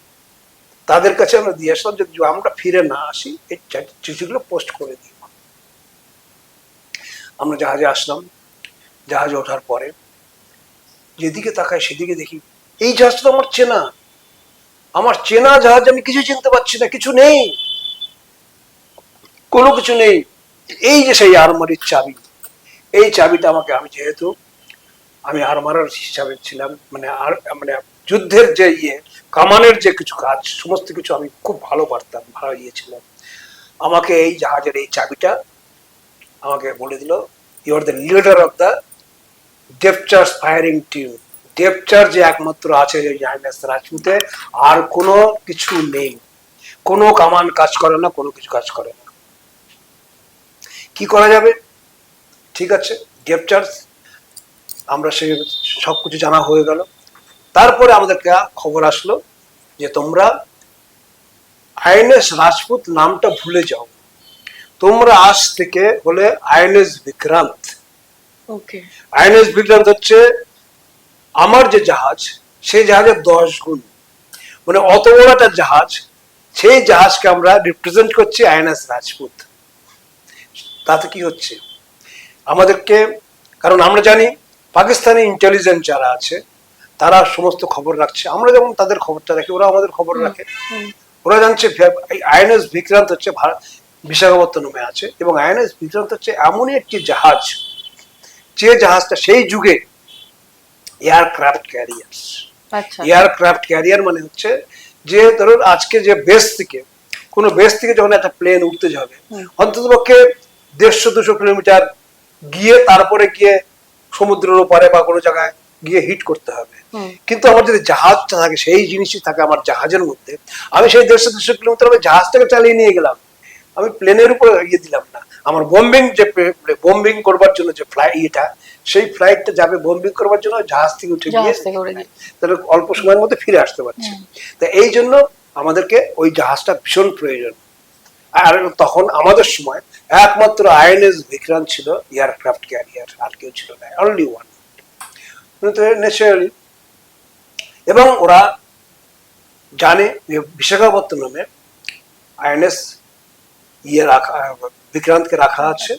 Speaker 1: তাদের কাছে আমরা দিয়ে আসলাম যে আমরা ফিরে না আসি এই চিঠিগুলো পোস্ট করে দিই। আমরা জাহাজে আসলাম, জাহাজে ওঠার পরে যেদিকে তাকাই সেদিকে দেখি এই জাহাজটা তো আমার চেনা জাহাজ, আমি কিছু চিনতে পারছি না, কিছু নেই, কোনো কিছু নেই। এই যে সেই আলমারির চাবি, এই চাবিটা আমাকে, আমি যেহেতু আমি আর্মারার হিসাবে ছিলাম, মানে যুদ্ধের যে কামানের যে কিছু কাজ সমস্ত কিছু আমি খুব ভালো পারতাম, ভালো ছিলাম। আমাকে এই জাহাজের এই চাবিটা আমাকে বলে দিল, you are the leader of the depth charge firing team. Depth charge যে একমাত্র আছে রাজপুতে, আর কোনো কিছু নেই, কোনো কামান কাজ করে না, কোনো কিছু কাজ করে না। কি করা যাবে? ঠিক আছে, ডেপথ চার্জ, আমরা সে সবকিছু জানা হয়ে গেল। তারপরে আমাদেরকে খবর আসলো যে তোমরা আইএনএস রাজপুত নামটা ভুলে যাও, তোমরা আজ থেকে বলে আইএনএস বিক্রান্ত। আইএনএস বিক্রান্ত হচ্ছে আমার যে জাহাজ, সেই জাহাজের 10 গুণ, মানে অত বড় একটা জাহাজ, সেই জাহাজকে আমরা রিপ্রেজেন্ট করছি আইএনএস রাজপুত। তাতে কি হচ্ছে আমাদেরকে, কারণ আমরা জানি পাকিস্তানি ইন্টেলিজেন্স যারা আছে তারা সমস্ত খবর রাখছে, আমরা যেমন তাদের খবরটা রাখি, ওরা আমাদের খবর রাখে। ওরা জানছে আইএনএস বিক্রান্ত হচ্ছে বিশাখাপত্তনমে আছে, এবং আইএনএস বিক্রান্ত হচ্ছে এমনই একটি জাহাজ, যে জাহাজটা সেই যুগে এয়ারক্রাফট ক্যারিয়ার। এয়ারক্রাফট ক্যারিয়ার মানে হচ্ছে যে ধরুন আজকে যে বেস থেকে, কোনো বেস থেকে যখন একটা প্লেন উঠতে যাবে, অন্তত পক্ষে 150-200 কিলোমিটার গিয়ে তারপরে গিয়ে সমুদ্রের ওপারে বা কোনো জায়গায় গিয়ে হিট করতে হবে। কিন্তু আমার যদি জাহাজটা থাকে, সেই জিনিসই থাকে আমার জাহাজের মধ্যে, আমি সেই 150-200 কিলোমিটার আমি জাহাজটাকে চালিয়ে নিয়ে গেলাম, আমি প্লেনের উপরে ইয়ে দিলাম না। আমার বোম্বিং করবার জন্য যে ফ্লাইটটা, সেই ফ্লাইটটা যাবে বোম্বিং করবার জন্য, জাহাজ থেকে উঠে গিয়ে তাহলে অল্প সময়ের মধ্যে ফিরে আসতে পারছে। তা এই জন্য আমাদেরকে ওই জাহাজটা ভীষণ প্রয়োজন। আর তখন আমাদের সময় একমাত্র আইএনএস বিক্রান্ত ছিল এয়ারক্রাফট ক্যারিয়ার, আর কেউ ছিল না, অনলি ওয়ান। ন্যাচারালি, এবং ওরা জানে যে বিশাখাপত্তনমে আইএনএস বিক্রান্তকে রাখা আছে,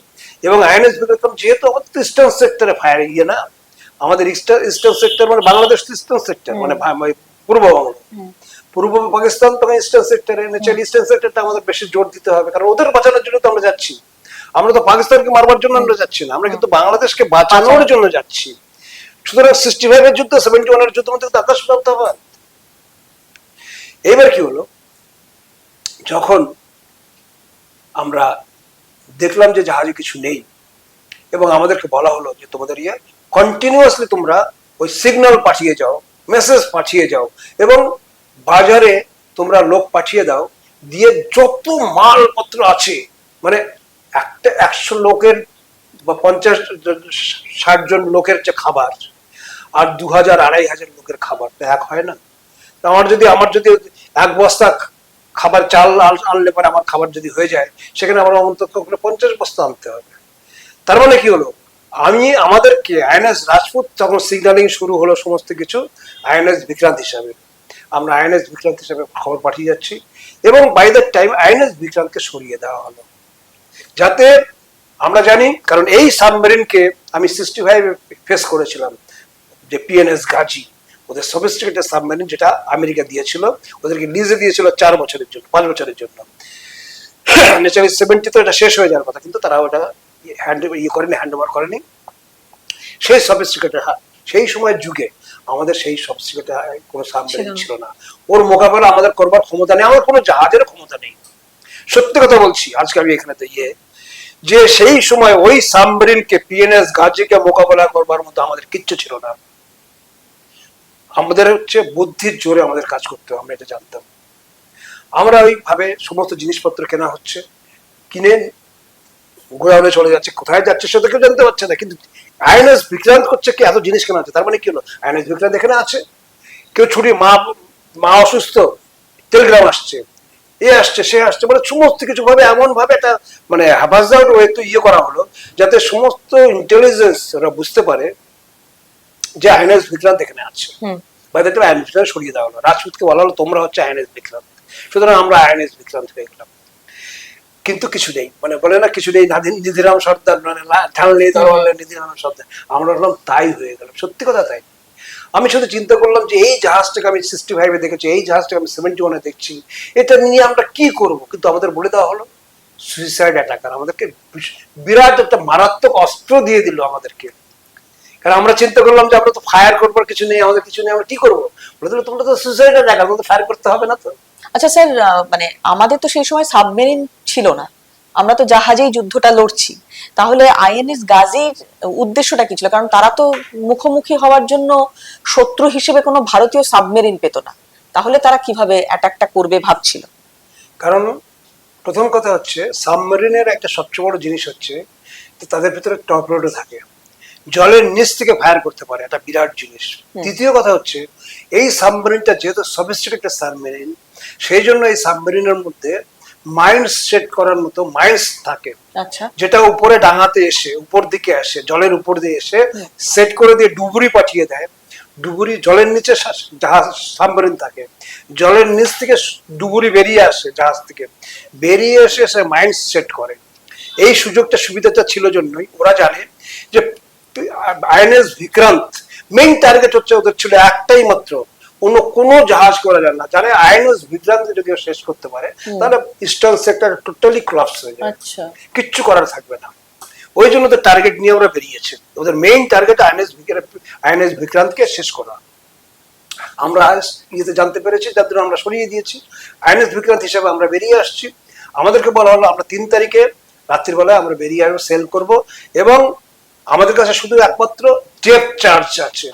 Speaker 1: এবং আইএনএস বিক্রান্ত যেহেতু আমাদের ইস্টার্ন সেক্টরে ফায়ার না, আমাদের ইস্টার্ন সেক্টর মানে বাংলাদেশ ইস্টার্ন সেক্টর, মানে পূর্ব বাংলা, পূর্ব পাকিস্তান তখন ইস্টার্ন সেক্টরে, ন্যাচারালি ইস্টার্ন সেক্টরটা আমাদের বেশি জোর দিতে হবে, কারণ ওদের বাঁচানোর জন্য তো আমরা যাচ্ছি। আমরা তো পাকিস্তানকে মারবার জন্য আমরা যাচ্ছি না, আমরা কিন্তু বাংলাদেশকে বাঁচানোর জন্য যাচ্ছি। সুতরাং 65 এর যুদ্ধ, 71 এর যুদ্ধ মধ্যে আকাশ পাতাল। এবার কি হলো, যখন আমরা দেখলাম যে জাহাজে কিছু নেই, এবং আমাদেরকে বলা হলো যে তোমাদের কন্টিনিউয়াসলি তোমরা ওই সিগন্যাল পাঠিয়ে যাও, মেসেজ পাঠিয়ে যাও, এবং বাজারে তোমরা লোক পাঠিয়ে দাও, দিয়ে যত মালপত্র আছে, মানে একটা 100 লোকের বা 50-60 জন লোকের যে খাবার, আর 2000-2500 লোকের খাবার তো এক হয় না। আমার যদি 1 বস্তা খাবার চাল আনলে পরে আমার খাবার যদি হয়ে যায়, সেখানে আমার অন্তত 50 বস্তা আনতে হবে। তার মানে কি হলো, আমাদেরকে আইএনএস রাজপুত যখন সিগন্যালিং শুরু হলো সমস্ত কিছু আইএনএস বিক্রান্ত হিসাবে, আমরা আইএনএস বিক্রান্ত হিসাবে খবর পাঠিয়ে যাচ্ছি, এবং বাই দ্য টাইম আইএনএস বিক্রান্তকে সরিয়ে দেওয়া হলো, যাতে আমরা জানি, কারণ এই সাবমেরিনকে আমি 65 ফেস করেছিলাম, যে পিএনএস গাজী, ওদের সফিস্টিকেটেড সাবমেরিন, যেটা আমেরিকা দিয়েছিল, ওদেরকে লিজে দিয়েছিল 4 বছরের জন্য, 5 বছরের জন্য। ন্যাচারালি 70 তো এটা শেষ হয়ে যাওয়ার কথা, কিন্তু তারা ওটা হ্যান্ড ওভার করেনি। সেই সফিস্টিকেটেড, সেই সময়ের যুগে আমাদের সেই সফিস্টিকেটেড কোনো সাবমেরিন ছিল না, ওর মোকাবেলা আমাদের করবার ক্ষমতা নেই, আমার কোনো জাহাজের ক্ষমতা নেই। সত্যি কথা বলছি, আজকে আমি এখানে তো যে সেই সময় ওই সাবমেরিনকে পিএনএস গাজীকে মোকাবেলা করবার মতো আমাদের কিচ্ছু ছিল না। আমাদের হচ্ছে বুদ্ধির জোরে আমাদের কাজ করতে হবে, আমরা এটা জানতাম। আমরা ওইভাবে সমস্ত জিনিসপত্র কেনা হচ্ছে, কিনে গোডাউনে চলে যাচ্ছে, কোথায় যাচ্ছে সেটা কেউ জানতে পারছে না। কিন্তু আইএনএস বিক্রান্ত করছে কি এত জিনিস কেনা আছে, তার মানে কি হলো আইএনএস বিক্রান্ত এখানে আছে। কেউ ছুটি মা মা অসুস্থ, টেলিগ্রাম আসছে, এ আসছে সে আসছে, মানে সমস্ত কিছু ভাবে এমন ভাবে একটা মানে হাবাসদার একটু করা হলো যাতে সমস্ত ইন্টেলিজেন্স ওরা বুঝতে পারে যে আইএনএস বিক্রান্ত এখানে আছে। বাইরে আইএনএস বিক্রান্ত সরিয়ে দেওয়া হলো, রাজপুতকে বলা হলো তোমরা হচ্ছে আইএনএস বিক্রান্ত, সুতরাং আমরা আইএনএস বিক্রান্ত হয়ে গেলাম। কিন্তু কিছু নেই, মানে বলে না কিছু নেই, নিধিরাম সর্দার, মানে ঢাললে নিধিরাম সর্দার, আমরা হলাম তাই হয়ে গেলাম। সত্যি কথা তাই। আমি শুধু চিন্তা করলাম যে এই জাহাজটাকে আমি 65-এ দেখেছি, এই জাহাজটাকে আমি 71-এ দেখছি, এটা নিয়ে আমরা কি করব? কিন্তু আমাদের বলে দেওয়া হলো সুইসাইড অ্যাটাকার, আমাদেরকে বিরাট একটা মারাত্মক অস্ত্র দিয়ে দিল আমাদেরকে। কারণ আমরা চিন্তা করলাম যে আমরা তো ফায়ার করবার কিছু নেই, আমাদের কিছু নেই, আমরা কি করবো? বলে দিল তোমরা তো সুইসাইড অ্যাটাকার, আমাদের ফায়ার করতে হবে না তো।
Speaker 2: আচ্ছা স্যার, মানে আমাদের তো সেই সময় সাবমেরিন ছিল না, আমরা তো জাহাজেই যুদ্ধটা লড়ছি, তাহলে আইএনএস গাজীর উদ্দেশ্যটা কি ছিল? কারণ তারা তো মুখোমুখি হওয়ার জন্য শত্রু হিসেবে কোনো ভারতীয় সাবমেরিন পেত না, তাহলে তারা কিভাবে অ্যাটাকটা করবে ভাবছিল?
Speaker 1: কারণ প্রথম কথা হচ্ছে সাবমেরিনের একটা সবচেয়ে বড় জিনিস হচ্ছে তাদের ভিতরে টর্পেডো থাকে, জলের নিচ থেকে ফায়ার করতে পারে, একটা বিরাট জিনিস। দ্বিতীয় কথা হচ্ছে এই সাবমেরিনটা যেহেতু সফিস্টিকেটেড সাবমেরিন, সেই জন্য এই সাবমেরিনের মধ্যে মাইন্ডস সেট করার মতো মাইন্ডস থাকে, যেটা উপরে ডাঙাতে এসে উপর দিকে আসে, জলের উপর দিয়ে এসে সেট করে দিয়ে ডুবুরি পাঠিয়ে দেয়। ডুবুরি জলের নিচে জাহাজ সাবমেরিন থাকে, জলের নিচ থেকে ডুবুরি বেরিয়ে আসে, জাহাজ থেকে বেরিয়ে এসে সে মাইন্ডস সেট করে। এই সুযোগটা সুবিধাটা ছিল জন্যই ওরা জানে যে আইএনএস বিক্রান্ত মেইন টার্গেট হচ্ছে ওদের ছিল একটাই মাত্র, অন্য কোনো জাহাজ করা যায় না। জানে আইএনএস বিক্রান্ত যদি শেষ করতে পারে তাহলে ইস্টার্ন সেক্টর টোটালি ক্লাপস হয়ে যাবে, কিচ্ছু করার থাকবে না। ওই জন্য তো টার্গেট নিয়ে ওরা বেরিয়েছে, ওদের মেইন টার্গেট আইএনএস বিক্রান্তকে শেষ করা। আমরা ইয়েতে জানতে পেরেছি, যার জন্য আমরা সরিয়ে দিয়েছি। আইএনএস বিক্রান্ত হিসাবে আমরা বেরিয়ে আসছি। আমাদেরকে বলা হলো আমরা 3 তারিখে রাত্রিবেলায় আমরা বেরিয়ে আসবো, সেল করব, এবং আমাদের কাছে শুধু একমাত্র ডেপ চার্জ আছে,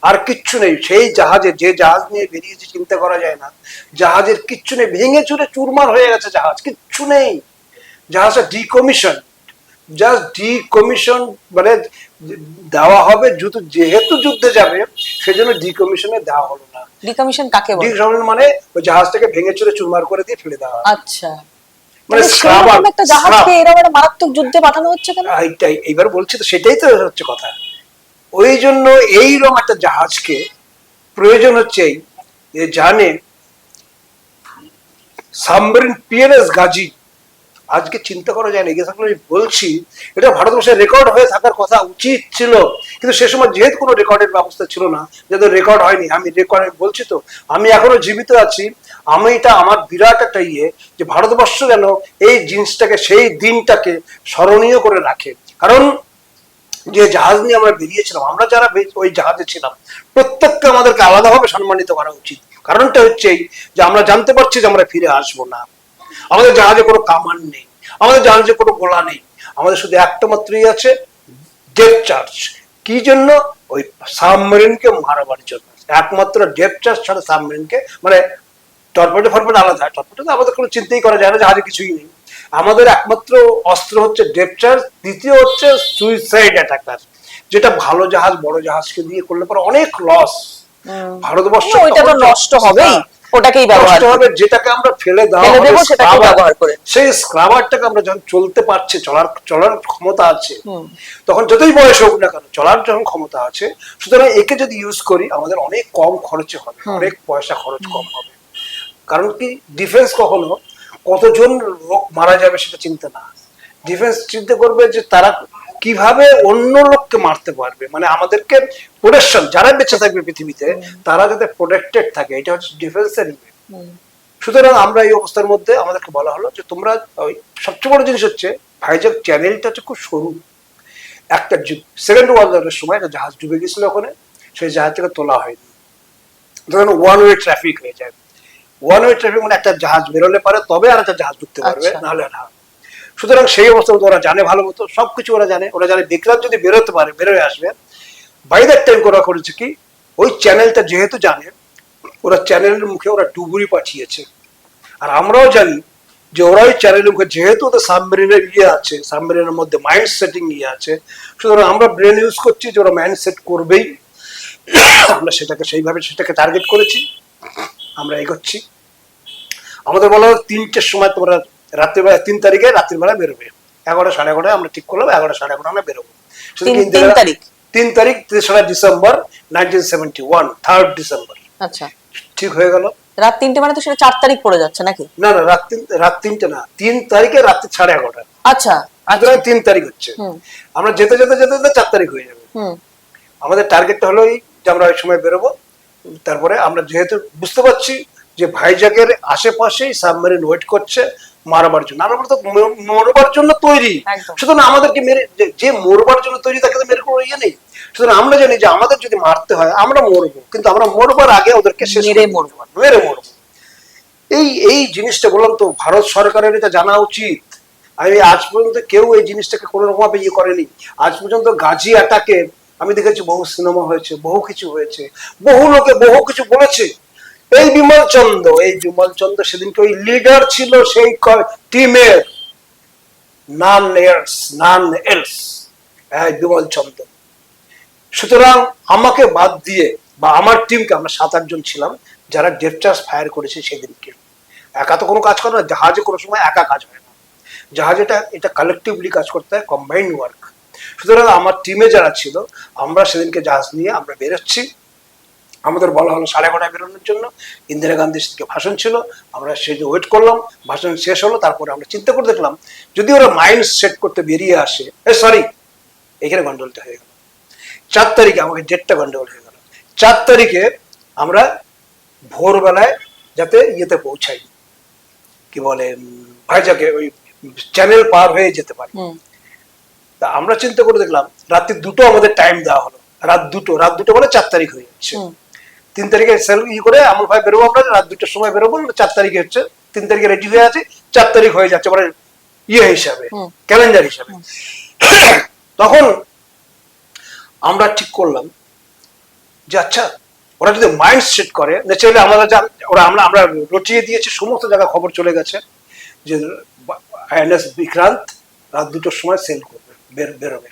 Speaker 1: আর কিচ্ছু নেই। সেই জাহাজে, যে জাহাজ নিয়ে বেরিয়েছি চিন্তা করা যায় না, জাহাজের কিচ্ছু নেই, ভেঙে চুরে চুরমার হয়ে গেছে জাহাজ, কিচ্ছু নেই। জাহাজটা ডিকমিশন, জাস্ট ডিকমিশন, মানে দেওয়া হবে যেহেতু যুদ্ধে যাবে সেজন্য ডিকমিশনে দেওয়া হলো না।
Speaker 2: ডিকমিশন কাকে বলে?
Speaker 1: ডিকমিশন মানে ওই জাহাজটাকে ভেঙে চুরে চুরমার করে দিয়ে ফেলে দেওয়া।
Speaker 2: আচ্ছা,
Speaker 1: মানে স্ক্রাবার,
Speaker 2: একটা জাহাজকে এরকম একটা মারাত্মক যুদ্ধে পাঠানো হচ্ছে কেন?
Speaker 1: এইবার বলছি তো, সেটাই তো হচ্ছে কথা। ওই জন্য এইরকম একটা জাহাজকে প্রয়োজন হচ্ছে, জানে সাবমেরিন পিএনএস গাজী আজকে চিন্তা করা যায় না। আমি বলছি এটা ভারতবর্ষের রেকর্ড হয়ে থাকার কথা উচিত ছিল, কিন্তু সে সময় যেহেতু কোনো রেকর্ডের ব্যবস্থা ছিল না, যেহেতু রেকর্ড হয়নি, আমি রেকর্ড বলছি তো, আমি এখনো জীবিত আছি। আমি এটা আমার বিরাট একটা যে ভারতবর্ষ যেন এই জিনিসটাকে, সেই দিনটাকে স্মরণীয় করে রাখে। কারণ যে জাহাজ নিয়ে আমরা বেরিয়েছিলাম, আমরা যারা ওই জাহাজে ছিলাম, প্রত্যেককে আমাদেরকে আলাদাভাবে সম্মানিত করা উচিত। কারণটা হচ্ছে যে আমরা জানতে পারছি যে আমরা ফিরে আসবো না, আমাদের জাহাজে কোনো কামান নেই, আমাদের জাহাজে কোনো গোলা নেই, আমাদের শুধু একটা মাত্রই আছে, ডেপ চার্জ। কি জন্য? ওই সাবমেরিনকে মারাবার জন্য। একমাত্র ডেপ চার্জ ছাড়া সাবমেরিনকে, মানে টর্পেডো ফরপেডো আলাদা, টর্পেডো আমাদের কোনো চিন্তাই করা যায় না, জাহাজে কিছুই নেই। আমাদের একমাত্র অস্ত্র হচ্ছে ডেপ চার্জ, দ্বিতীয় হচ্ছে সুইসাইড অ্যাটাকার, যেটা ভালো জাহাজ, বড় জাহাজকে দিয়ে করলে পরে অনেক লস। ভারতবর্ষ
Speaker 2: ওইটা তো নষ্ট হবেই, ওটাকেই ব্যবহার হবে,
Speaker 1: যেটাকে আমরা ফেলে দেবো সেটাকে ব্যবহার করে। সেই স্ক্রাবারটাকে আমরা যখন চলতে পারছে, চলার ক্ষমতা আছে, তখন যতই বয়স হোক না কেন, চলার যখন ক্ষমতা আছে, সুতরাং একে যদি ইউজ করি আমাদের অনেক কম খরচে হবে, অনেক পয়সা খরচ কম হবে। কারণ কি, ডিফেন্স কখনো কতজন লোক মারা যাবে সেটা চিন্তা না, ডিফেন্স চিন্তা করবে যে তারা কিভাবে অন্য লোককে মারতে পারবে, মানে আমাদেরকে প্রোটেকশন, যারা বেঁচে থাকবে পৃথিবীতে তারা যাতে প্রোটেক্টেড থাকে, এটা হচ্ছে ডিফেন্সের। সুতরাং আমরা এই অবস্থার মধ্যে আমাদেরকে বলা হলো যে তোমরা, সবচেয়ে বড় জিনিস হচ্ছে ভাইজাগ চ্যানেলটা হচ্ছে খুব সরু। একটা সেকেন্ড ওয়ার্ল্ড ওয়ারের সময় একটা জাহাজ ডুবে গেছিল ওখানে, সেই জাহাজ থেকে তোলা হয়নি। ধরুন ওয়ান ওয়ে ট্রাফিক হয়ে যায়, ওয়ান ওয়ে ট্রাফিক মানে একটা জাহাজ বেরোলে পারে তবে আর একটা জাহাজ ঢুকতে পারবে, নাহলে না। সুতরাং সেই অবস্থা ওরা জানে ভালো মতো, সবকিছু ওরা জানে বিক্রান্ত যদি বেরোতে পারে, বেরোয় আসবে। বাই দ্যাট টাইম ওরা করেছে কি, ওই চ্যানেলটা যেহেতু জানে, ওরা চ্যানেলের মুখে ওরা ডুবুরি পাঠিয়েছে। আর আমরাও জানি যে ওরা ওই চ্যানেলের মুখে, যেহেতু ওদের সাবমেরিনের আছে, সাবমেরিনের মধ্যে মাইন্ড সেটিং আছে, সুতরাং আমরা ব্রেন ইউজ করছি যে ওরা মাইন্ড সেট করবেই। আমরা সেটাকে টার্গেট করেছি, আমরা এগোচ্ছি। আমাদের বলা হলো 3টের সময় তোমরা রাত্রিবেলা, 3 তারিখে রাত্রিবেলা বেরোবে, 11টা 11:30 আমরা ঠিক করলাম, 11টা 11:30 আমরা বেরোবো। 3 তারিখ 3রা ডিসেম্বর 1971, 3rd ডিসেম্বর।
Speaker 2: আচ্ছা,
Speaker 1: ঠিক হয়ে গেল।
Speaker 2: রাত 3টে মানে তো সেটা 4 তারিখ পড়ে যাচ্ছে নাকি?
Speaker 1: না না, রাত 3টে না, 3 তারিখে রাত্রি 11:30।
Speaker 2: আচ্ছা,
Speaker 1: 3 তারিখ হচ্ছে। আমরা যেতে যেতে যেতে যেতে 4 তারিখ হয়ে যাবে। আমাদের টার্গেটটা হলো যে আমরা ওই সময় বেরোবো। তারপরে আমরা যেহেতু বুঝতে পারছি যে ভাইজাগের আশেপাশেই সাবমেরিন ওয়েট করছে মারবার জন্য, আর আমরা তো মরবার জন্য তৈরি। সুতরাং আমাদেরকে মেরে, যে মরবার জন্য তৈরি তাকে তো মেরে কোনো ইয়ে নেই। সুতরাং আমরা জানি যে আমাদের যদি মারতে হয় আমরা মরবো, কিন্তু আমরা মরবার আগে ওদেরকে মেরে মরবো। এই জিনিসটা বললাম তো, ভারত সরকারের এটা জানা উচিত। আমি আজ পর্যন্ত কেউ এই জিনিসটাকে কোনো রকম ভাবে ইয়ে করেনি। আজ পর্যন্ত গাজী অ্যাটাকে আমি দেখেছি বহু সিনেমা হয়েছে, বহু কিছু হয়েছে, বহু লোকে বহু কিছু বলেছে। এই বিমল চন্দ্র সেদিনকে ওই লিডার ছিল সেই টিমের, নান এলস, বিমল চন্দ্র। সুতরাং আমাকে বাদ দিয়ে বা আমার টিমকে, আমরা 7-8 জন ছিলাম যারা ডেপচার্জ ফায়ার করেছে সেদিনকে। একা তো কোনো কাজ করে না, জাহাজে কোনো সময় একা কাজ হয় না, জাহাজ এটা কালেকটিভলি কাজ করতে হয়, কম্বাইন্ড ওয়ার্ক। সুতরাং আমার টিমে যারা ছিল, আমরা সেদিনকে জাহাজ নিয়ে আমরা বেরোচ্ছি। আমাদের বলা হলো 11:30 বেরোনোর জন্য। ইন্দিরা গান্ধীর থেকে ভাষণ ছিল, আমরা সেই ওয়েট করলাম, ভাষণ শেষ হলো। তারপরে আমরা চিন্তা করে দেখলাম যদি ওরা মাইন্ড সেট করতে বেরিয়ে আসে, এখানে গন্ডগোলটা হয়ে গেল। 4 তারিখে আমাকে ডেটটা গন্ডগোল হয়ে গেল। 4 তারিখে আমরা ভোরবেলায় যাতে ইয়েতে পৌঁছাই, কি বলে, ভাইজাকে ওই চ্যানেল পার হয়ে যেতে পারি। তা আমরা চিন্তা করে দেখলাম রাত্রি 2টো আমাদের টাইম দেওয়া হলো। রাত দুটো মানে 4 তারিখ হয়ে যাচ্ছে। 3 তারিখে করে আমল ভাই বেরোবো, আমরা রাত 2টোর সময় বেরোবো, 4 তারিখে হচ্ছে, 3 তারিখে রেডি হয়ে আছে, 4 তারিখ হয়ে যাচ্ছে, মানে ইয়ে হিসাবে, ক্যালেন্ডার হিসাবে। তখন আমরা ঠিক করলাম যে আচ্ছা, ওরা যদি মাইন্ড সেট করে, ন্যাচারালি আমরা রটিয়ে দিয়েছি, সমস্ত জায়গা খবর চলে গেছে যে আইএনএস বিক্রান্ত রাত 2টোর সময় সেল করবে, বেরোবে।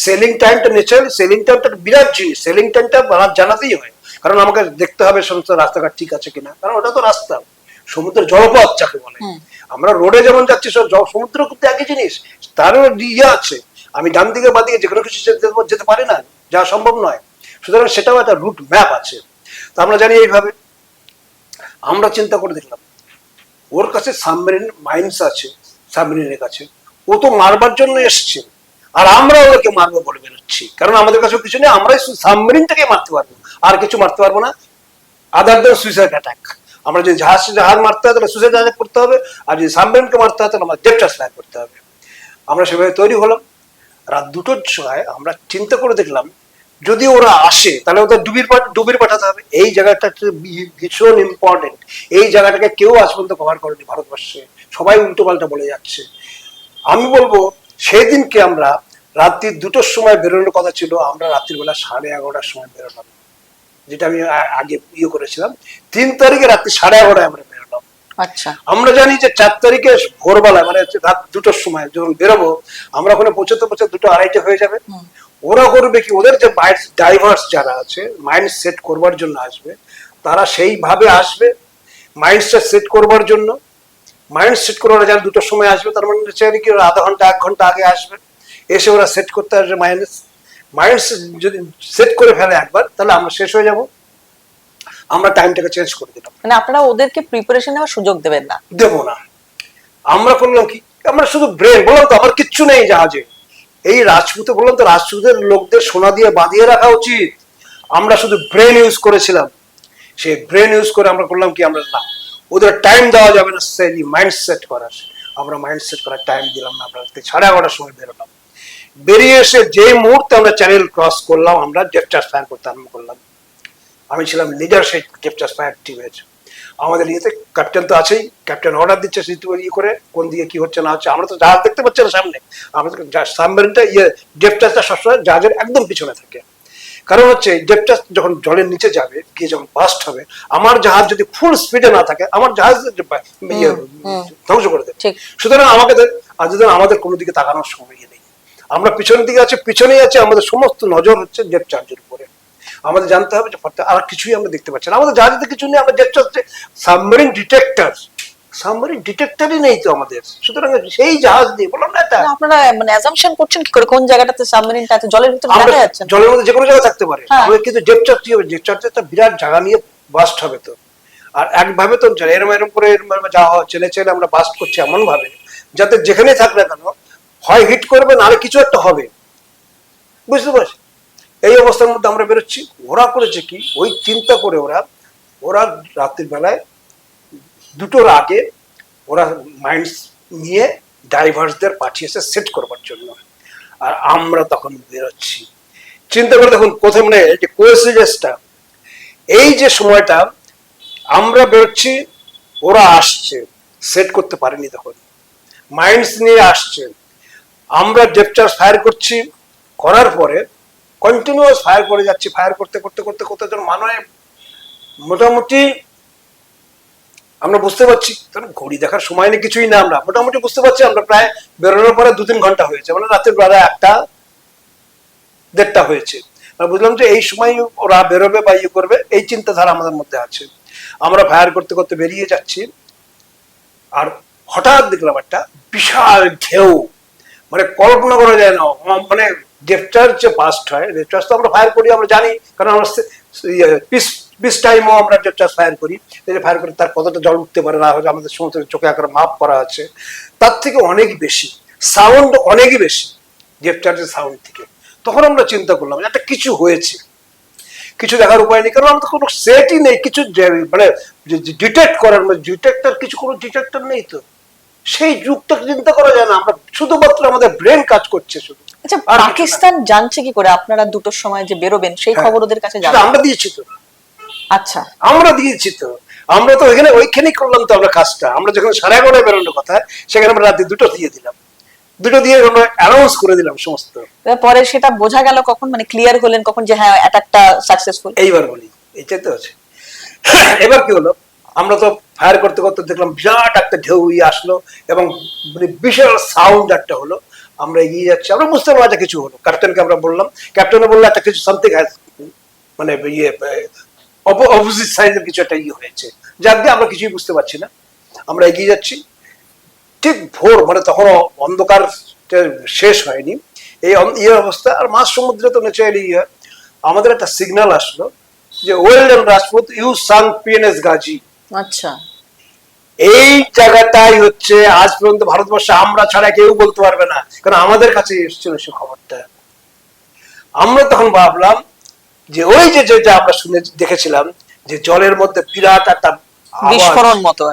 Speaker 1: সেলিং টাইমটা ন্যাচারালি, সেলিং টাইমটা বিরাট জিনিস। সেলিং টাইমটা রাত জানাতেই হয়, কারণ আমাকে দেখতে হবে সমস্ত রাস্তাঘাট ঠিক আছে কিনা, কারণ ওটা তো রাস্তা, সমুদ্রের জলপথ যাকে বলে। আমরা রোডে যেমন যাচ্ছি, সমুদ্র কিন্তু একই জিনিস, তারও ইয়ে আছে। আমি ডান দিকে বা দিকে যেকোনো কিছু যেতে পারি না, যা সম্ভব নয়। সুতরাং সেটাও একটা রুট ম্যাপ আছে। তা আমরা জানি এইভাবে। আমরা চিন্তা করে দেখলাম ওর কাছে সাবমেরিন মাইন্স আছে, সাবমেরিনের কাছে ও তো মারবার জন্য এসছে, আর আমরা ওদেরকে মারবো বলে বেরোচ্ছি, কারণ আমাদের কাছে কিছু নেই, আমরাই সাবমেরিনটাকে মারতে পারবো, আর কিছু মারতে পারবো না, আদার দেন সুইসাইড অ্যাটাক। আমরা যদি জাহাজ মারতে হয় তাহলে সুইসাইড অ্যাটাক করতে হবে, আর যদি সাবমেরিনকে মারতে হয় তাহলে আমাদের ডেপচার্জ ফায়ার করতে হবে। আমরা সেভাবে তৈরি হলাম। রাত 2টোর সময় আমরা চিন্তা করে দেখলাম যদি ওরা আসে তাহলে ওদের ডুবির পাঠাতে হবে। এই জায়গাটা ভীষণ ইম্পর্টেন্ট। এই জায়গাটাকে কেউ আজ পর্যন্ত কভার করেনি ভারতবর্ষে, সবাই উল্টো পাল্টা বলে যাচ্ছে। আমি বলবো সেদিনকে আমরা রাত্রি 2টোর সময় বেরোনোর কথা ছিল, আমরা রাত্রিবেলা 11:30টার সময় বেরোলাম, যেটা আমি আগে ইয়ে করেছিলাম। 3 তারিখে রাত্রি 11:30 আমরা বেরোলাম।
Speaker 2: আচ্ছা, আমরা
Speaker 1: জানি যে 4 তারিখে ভোরবেলা মানে রাত 2টোর সময় যখন বেরোবো, আমরা ওখানে পৌঁছতে 2:30 হয়ে যাবে। ওরা করবে কি, ওদের যে ডাইভার্স যারা আছে মাইন্ড সেট করবার জন্য আসবে, তারা সেইভাবে আসবে মাইন্ডটা সেট করবার জন্য। মাইন্ড সেট করে ওরা যারা 2টোর সময় আসবে, তার মানে চাইলে কি ওরা আধা ঘন্টা 1 ঘন্টা আগে আসবে, এসে ওরা সেট করতে আসবে। মাইন্ড যদি সেট করে ফেলে একবার, তাহলে আমরা শেষ হয়ে যাব। আমরা টাইমটাকে চেঞ্জ করে দিলাম।
Speaker 2: মানে আপনারা ওদেরকে প্রিপারেশন নেওয়ার সুযোগ দেবেন না?
Speaker 1: দেবো না। আমরা করলাম কি, আমরা শুধু ব্রেন, বললাম তো আমার কিচ্ছু নেই জাহাজে। এই রাজপুতে বললাম তো, রাজপুতের লোকদের সোনা দিয়ে বাঁধিয়ে রাখা উচিত। আমরা শুধু ব্রেন ইউজ করেছিলাম। সেই ব্রেন ইউজ করে আমরা করলাম কি, আমরা না, ওদের টাইম দেওয়া যাবে না সেই মাইন্ড সেট করার। আমরা মাইন্ড সেট করার টাইম দিলাম না। আমরা 11:30টার সময় বেরোলাম। বেরিয়ে এসে যে মুহূর্তে আমরা চ্যানেল ক্রস করলাম, আমরা ডেপচার্জ ফায়ার করতে আরম্ভ করলাম। আমি ছিলাম লিডার সেই ডেপচার্জ ফায়ার টিমের। আমাদের ইয়েতে ক্যাপ্টেন তো আছেই, ক্যাপ্টেন অর্ডার দিচ্ছে ইয়ে করে কোন দিকে কি হচ্ছে না হচ্ছে। আমরা তো জাহাজ দেখতে পাচ্ছি না সামনে, আমাদের সাবমেরিনটা ডেপটাসটা সবসময় জাহাজের একদম পিছনে থাকে। কারণ হচ্ছে ডেপটা যখন জলের নিচে যাবে গিয়ে যখন বাস্ট হবে, আমার জাহাজ যদি ফুল স্পিডে না থাকে আমার জাহাজ ধ্বংস করে দেবে। সুতরাং আমাদের কোনো দিকে তাকানোর সময় নেই, আমরা পিছনের দিকে আছি, পিছনেই আছে, আমাদের সমস্ত নজর হচ্ছে ডেপ চার্জের উপরে। আমাদের জানতে হবে যে আর কিছুই আমরা দেখতে পাচ্ছি না, আমাদের জাহাজে কিছু নেই, আমরা দেখতে হচ্ছে সাবমেরিন ডিটেক্টরই নেই তো আমাদের। সুতরাং সেই জাহাজ দিয়ে বললাম না, এটা
Speaker 2: আপনারা মানে অ্যাজাম্পশন করছেন কি করে কোন জায়গাটাতে সাবমেরিনটা আছে? জলের ভিতরে দেখা যাচ্ছে না,
Speaker 1: জলের মধ্যে যে কোনো জায়গায় থাকতে পারে। আমাদের কিন্তু ডেপ চার্জ কি হবে, ডেপ চার্জ একটা বিরাট জায়গা নিয়ে বাস্ট হবে তো। আর একভাবে তো এরম করে যাওয়া চেনে চেনে আমরা বাস্ট করছি এমন ভাবে যাতে যেখানে থাক না কেন হয় হিট করবে, নাহলে কিছু একটা হবে, বুঝতে পারছি। এই অবস্থার মধ্যে আমরা বেরোচ্ছি। ওরা করেছে কি, ওই চিন্তা করে ওরা রাত্রির বেলায় 2টোর আগে ওরা মাইন্ডস নিয়ে ডাইভার্সদের পাঠিয়েছে সেট করবার জন্য। আর আমরা তখন বেরোচ্ছি চিন্তা করে, দেখুন প্রথমে যে কোইন্সিডেন্সটা, এই যে সময়টা আমরা বেরোচ্ছি, ওরা আসছে, সেট করতে পারেনি, তখন মাইন্ডস নিয়ে আসছে, আমরা ডেপ চার্জ ফায়ার করছি, করার পরে কন্টিনিউয়াস ফায়ার করে যাচ্ছি, ফায়ার করতে করতে করতে কতজন মানে মোটামুটি আমরা বুঝতে পারছি, ঘড়ি দেখার সময় নেই কিছুই না, আমরা মোটামুটি বুঝতে পারছি আমরা প্রায় বেরোনোর পরে 2-3 ঘন্টা হয়েছে, মানে রাতের বেলা 1টা-1:30 হয়েছে। বুঝলাম যে এই সময় ওরা বেরোবে বা ইয়ে করবে, এই চিন্তাধারা আমাদের মধ্যে আছে। আমরা ফায়ার করতে করতে বেরিয়ে যাচ্ছি, আর হঠাৎ দেখলাম একটা বিশাল ঢেউ, মানে কল্পনা করা যায় না। মানে ডেপ চার্জ যে বাস্ট হয়, ডেপ চার্জ তো আমরা ফায়ার করি, আমরা জানি, কারণ আমরা পিস টাইমও আমরা ডেপ চার্জ ফায়ার করি, ফায়ার করি তার কতটা জল উঠতে পারে না, হয়তো আমাদের সমস্ত চোখে আকারে মাপ করা আছে, তার থেকে অনেক বেশি সাউন্ড, অনেকই বেশি ডেপ চার্জের সাউন্ড থেকে। তখন আমরা চিন্তা করলাম একটা কিছু হয়েছে, কিছু দেখার উপায় নেই, কারণ আমাদের কোনো সেটই নেই কিছু মানে ডিটেক্ট করার, মানে ডিটেক্টর কিছু কোনো ডিটেক্টর নেই তো, সেই যুগটা চিন্তা করা যায় না। আমরা শুধুমাত্র আমাদের ব্রেন কাজ করছে শুধু।
Speaker 2: আচ্ছা, পাকিস্তান জানছে কি করে আপনারা 2টোর সময় যে বেরোবেন, সেই খবর ওদের কাছে জানা?
Speaker 1: আমরা দিয়েছি তো।
Speaker 2: আচ্ছা,
Speaker 1: আমরা দিয়েছি তো, আমরা তো ওইখানেই করলাম তো আমরা কাজটা। আমরা যখন 11:30 বেরোনোর কথা, সেখানে আমরা রাতে 2টো দিয়ে দিলাম, 2টো দিয়ে আমরা অ্যানাউন্স করে দিলাম সমস্ত।
Speaker 2: পরে সেটা বোঝা গেল কখন, মানে ক্লিয়ার হলেন কখন যে হ্যাঁ অ্যাটাকটা সাকসেসফুল?
Speaker 1: এইবার বলি, এইটাই তো আছে। এবার কি হলো, আমরা তো ফায়ার করতে করতে দেখলাম বিরাট একটা ঢেউ আসলো, এবং মানে বিশাল সাউন্ড একটা হলো। আমরা এগিয়ে যাচ্ছি, আমরা বুঝতে পারলাম যে কিছু হলো। ক্যাপ্টেনকে আমরা বললাম, ক্যাপ্টেনও বললো একটা কিছু সামথিং হ্যাজ, মানে অপোজিট সাইডের কিছু একটা হয়েছে, যার দিয়ে আমরা কিছুই বুঝতে পারছি না। আমরা এগিয়ে যাচ্ছি, ঠিক ভোর, মানে তখনও অন্ধকার শেষ হয়নি, এই অবস্থা। আর মাঝ সমুদ্রে তো ন্যাচারালি আমাদের একটা সিগন্যাল আসলো যে well done Rajput, you sunk PNS Ghazi.
Speaker 2: আচ্ছা,
Speaker 1: এই জায়গাটাই হচ্ছে আজ পর্যন্ত ভারতবর্ষে আমরা ছাড়া কেউ বলতে পারবে না, কারণ আমাদের কাছে এসেছিল সে খবরটা। আমরা তখন ভাবলাম যে ওই যে যেটা আমরা শুনে দেখেছিলাম যে জলের মধ্যে বিরাট একটা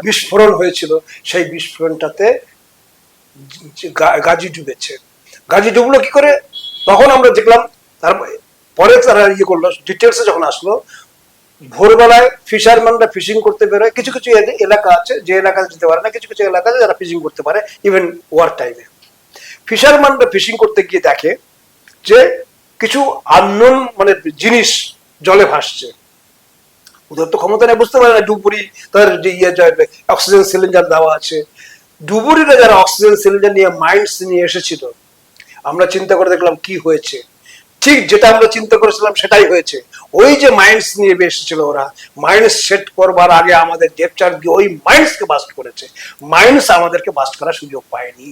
Speaker 1: বিস্ফোরণ হয়েছিল, সেই বিস্ফোরণটাতে গাজী ডুবেছে। গাজী ডুবলো কি করে, তখন আমরা দেখলাম। তারপরে তারা ইয়ে করলো, ডিটেলসে যখন আসলো, ভোরবেলায় ফিশারম্যানরা ফিশিং করতে বেরোয়। কিছু কিছু এলাকা আছে যে এলাকাতে যেতে পারে না, কিছু কিছু এলাকা আছে যারা ফিশিং করতে পারে, ইভেন ওয়ার টাইমে। ফিশারম্যানরা ফিশিং করতে গিয়ে দেখে যে কিছু আননোন মানে জিনিস জলে ভাসছে। ওদের তো ক্ষমতা নেই, বুঝতে পারে না। ডুবুরি তাদের যে অক্সিজেন সিলিন্ডার দেওয়া আছে, ডুবুরিরা যারা অক্সিজেন সিলিন্ডার নিয়ে মাইন্ডস নিয়ে এসেছিল, আমরা চিন্তা করে দেখলাম কি হয়েছে। ঠিক যেটা আমরা চিন্তা করেছিলাম সেটাই হয়েছে। ওই যে মাইন্ডস নিয়ে এসেছিল ওরা, মাইন্ডস সেট করবার আগে আমাদের ডেপ চার্জ দিয়ে ওই মাইন্ডসকে বাস্ট করেছে, মাইন্ডস আমাদেরকে বাস্ট করার সুযোগ পায়নি।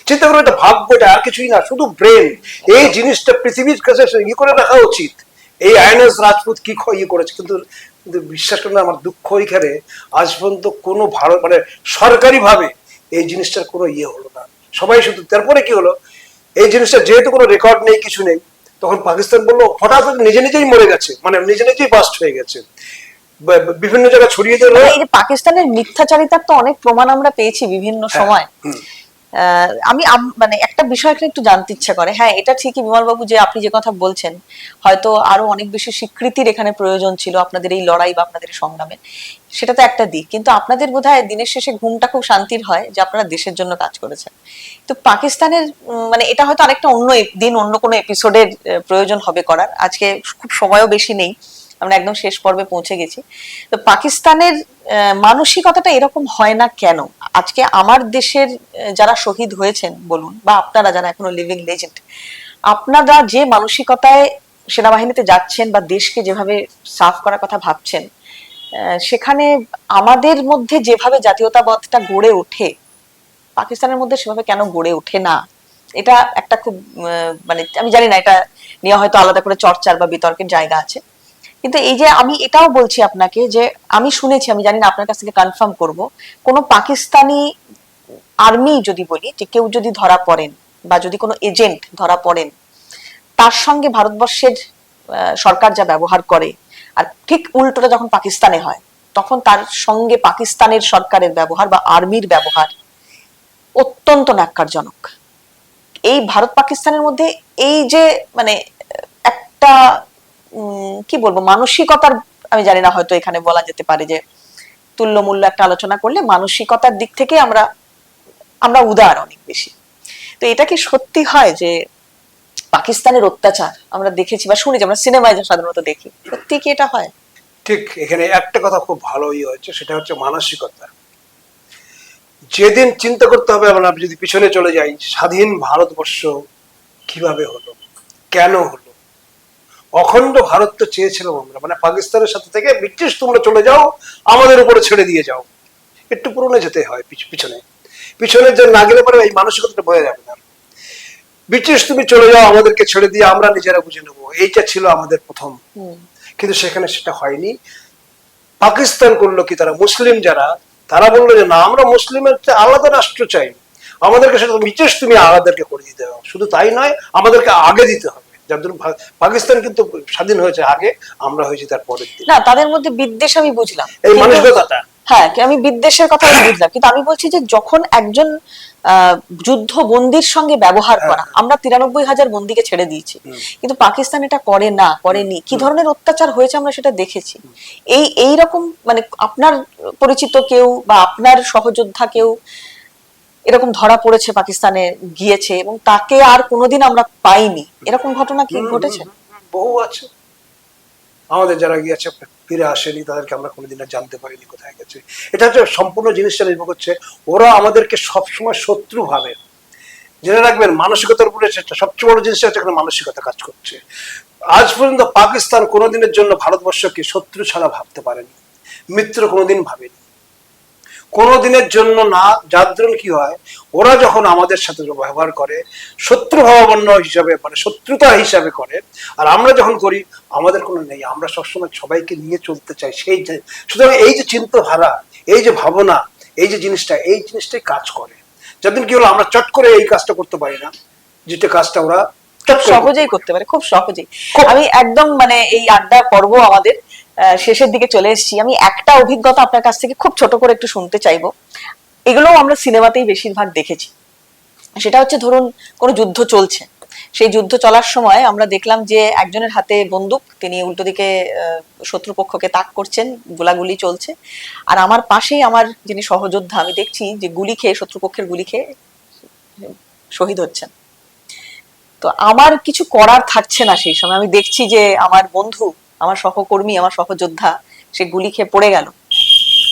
Speaker 1: চিন্তা করে, এটা ভাগ্যটা আর কিছুই না, শুধু ব্রেন। এই জিনিসটা পৃথিবীর কাছে ই করে রাখা উচিত। এই আইএনএস রাজপুত কি করেছে, কিন্তু বিশ্বাস করেন আমার দুঃখ এখানে আজ পর্যন্ত কোনো ভারত মানে সরকারি ভাবে এই জিনিসটার কোনো হলো না। সবাই শুধু, তারপরে কি হলো, এই জিনিসটা যেহেতু কোনো রেকর্ড নেই, কিছু নেই, তখন পাকিস্তান বললো হঠাৎ নিজে নিজেই মরে গেছে, মানে নিজে নিজেই বাস্ট হয়ে গেছে, বিভিন্ন জায়গায় ছড়িয়ে দিল।
Speaker 2: পাকিস্তানের মিথ্যাচারিতার তো অনেক প্রমাণ আমরা পেয়েছি বিভিন্ন সময়। মানে একটা বিষয় এখানে একটু জানতে ইচ্ছা করে। হ্যাঁ, এটা ঠিকই বিমল বাবু যে আপনি যে কথা বলছেন, হয়তো আরো অনেক বেশি স্বীকৃতির এখানে প্রয়োজন ছিল আপনাদের এই লড়াই বা আপনাদের এই সংগ্রামে। সেটা তো একটা দিক, কিন্তু আপনাদের বোধহয় দিনের শেষে ঘুমটা খুব শান্তির হয় যে আপনারা দেশের জন্য কাজ করেছেন। তো পাকিস্তানের মানে এটা হয়তো আরেকটা অন্য দিন অন্য কোনো এপিসোডের প্রয়োজন হবে করার, আজকে খুব সময়ও বেশি নেই, আমরা একদম শেষ পর্বে পৌঁছে গেছি। তো পাকিস্তানের মানসিকতাটা এরকম হয় না কেন? আজকে আমার দেশের যারা শহীদ হয়েছেন বলুন, বা আপনারা যারা এখনো লিভিং লেজেন্ড, আপনারা যে মানসিকতায় সেনাবাহিনীতে যাচ্ছেন বা দেশকে যেভাবে সাফ করার কথা ভাবছেন, সেখানে আমাদের মধ্যে যেভাবে জাতীয়তাবোধটা গড়ে ওঠে, পাকিস্তানের মধ্যে সেভাবে কেন গড়ে ওঠে না? এটা একটা খুব মানে আমি জানি না, এটা নিয়ে হয়তো আলাদা করে চর্চার বা বিতর্কের জায়গা আছে। কিন্তু এই যে আমি এটাও বলছি আপনাকে যে আমি শুনেছি, আমি জানি না, আপনার কাছ থেকে কনফার্ম করব, কোন পাকিস্তানি আর্মি যদি বলি যে কেউ যদি ধরা পড়েন বা যদি কোনো এজেন্ট ধরা পড়েন, তার সঙ্গে ভারতবর্ষের সরকার যা ব্যবহার করে, আর ঠিক উল্টোটা যখন পাকিস্তানে হয়, তখন তার সঙ্গে পাকিস্তানের সরকারের ব্যবহার বা আর্মির ব্যবহার অত্যন্ত ন্যাক্কারজনক। এই ভারত পাকিস্তানের মধ্যে এই যে মানে একটা কি বলবো মানসিকতার, আমি জানি না, হয়তো এখানে বলা যেতে পারে যে তুল্যমূল্য একটা আলোচনা করলে মানসিকতার দিক থেকে আমরা আমরা উদার অনেক বেশি। তো এটা কি সত্যি হয় যে পাকিস্তানের অত্যাচার আমরা দেখেছি বা শুনেছি, আমরা সিনেমায় যা সাধারণত দেখি, সত্যি কি এটা হয়?
Speaker 1: ঠিক এখানে একটা কথা খুব ভালোই হয়েছে, সেটা হচ্ছে মানসিকতা। যেদিন চিন্তা করতে হবে, আমরা যদি পিছনে চলে যাই, স্বাধীন ভারতবর্ষ কিভাবে হলো, কেন হলো, অখণ্ড ভারত তো চেয়েছিলাম আমরা, মানে পাকিস্তানের সাথে থেকে ব্রিটিশ তোমরা চলে যাও, আমাদের উপরে ছেড়ে দিয়ে যাও। একটু পুরনো যেতে হয় পিছনে, পিছনে যে না গেলে পরে এই মানসিকতাটা বোঝা যাবে না। ব্রিটিশ তুমি চলে যাও, আমাদেরকে ছেড়ে দিয়ে আমরা নিজেরা বুঝে নেবো, এইটা ছিল আমাদের প্রথম। কিন্তু সেখানে সেটা হয়নি। পাকিস্তান করলো কি, তারা মুসলিম যারা, তারা বললো যে না, আমরা মুসলিমের আলাদা রাষ্ট্র চাই, আমাদেরকে সেটা ব্রিটিশ তুমি আলাদাকে করে দিতে হবে। শুধু তাই নয়, আমাদেরকে আগে দিতে হবে। যার জন্য পাকিস্তান কিন্তু স্বাধীন হয়েছে আগে, আমরা হয়েছি তার পরের দিন।
Speaker 2: না, তাদের মধ্যে বিদ্বেষ আমি বুঝলাম,
Speaker 1: এই মানসিকতাটা,
Speaker 2: হ্যাঁ আমি বিদ্বেষের কথা আমি বুঝলাম, কিন্তু আমি বলছি যে যখন একজন যুদ্ধ বন্দির সঙ্গে ব্যবহার করা, আমরা 93,000 বন্দিকে ছেড়ে দিয়েছি, কিন্তু পাকিস্তান এটা করে না, করেনি। কি ধরনের অত্যাচার হয়েছে আমরা সেটা দেখেছি। এই রকম মানে আপনার পরিচিত কেউ বা আপনার সহযোদ্ধা কেউ এরকম ধরা পড়েছে পাকিস্তানে গিয়েছে এবং তাকে আর কোনোদিন আমরা পাইনি, এরকম ঘটনা কি ঘটেছে?
Speaker 1: বহু আছে। আমাদের যারা গিয়েছে ফিরে আসেনি, তাদেরকে আমরা কোনোদিন আর জানতে পারিনি কোথায় গেছে। এটা হচ্ছে সম্পূর্ণ জিনিসটা নির্ভর করছে, ওরা আমাদেরকে সবসময় শত্রু ভাবে। জেনে রাখবেন, মানসিকতার উপরে সবচেয়ে বড় জিনিসটা হচ্ছে এখানে মানসিকতা কাজ করছে। আজ পর্যন্ত পাকিস্তান কোনোদিনের জন্য ভারতবর্ষকে শত্রু ছাড়া ভাবতে পারেনি, মিত্র কোনোদিন ভাবেনি, কোনোদিনের জন্য না। যার জন্য কি হয়, ওরা যখন আমাদের সাথে ব্যবহার করে শত্রু ভাবাপন্ন হিসাবে, মানে শত্রুতা হিসাবে করে, আর আমরা যখন করি আমাদের কোনো নেই, আমরা সবসময় সবাইকে নিয়ে চলতে চাই। সুতরাং এই যে চিন্তাধারা, এই যে ভাবনা, এই যে জিনিসটা, এই জিনিসটাই কাজ করে। যাদের কি হলো, আমরা চট করে এই কাজটা করতে পারি না, যেটা কাজটা ওরা
Speaker 2: সহজেই করতে পারে, খুব সহজেই। আমি একদম মানে এই আড্ডা পর্ব আমাদের শেষের দিকে চলে এসেছি। আমি একটা অভিজ্ঞতা আপনার কাছ থেকে খুব ছোট করে একটু শুনতে চাইবো। এগুলোও আমরা সিনেমাতেই বেশিরভাগ দেখেছি। সেটা হচ্ছে, ধরুন কোনো যুদ্ধ চলছে, সেই যুদ্ধ চলার সময় আমরা দেখলাম যে একজনের হাতে বন্দুক, তিনি উল্টো দিকে শত্রুপক্ষকে তাক করছেন, গোলাগুলি চলছে, আর আমার পাশেই আমার যিনি সহযোদ্ধা, আমি দেখছি যে গুলি খেয়ে, শত্রুপক্ষের গুলি খেয়ে শহীদ হচ্ছেন। তো আমার কিছু করার থাকছে না সেই সময়, আমি দেখছি যে আমার বন্ধু, আমার সহকর্মী, আমার সহযোদ্ধা সে গুলি খেয়ে পড়ে গেল,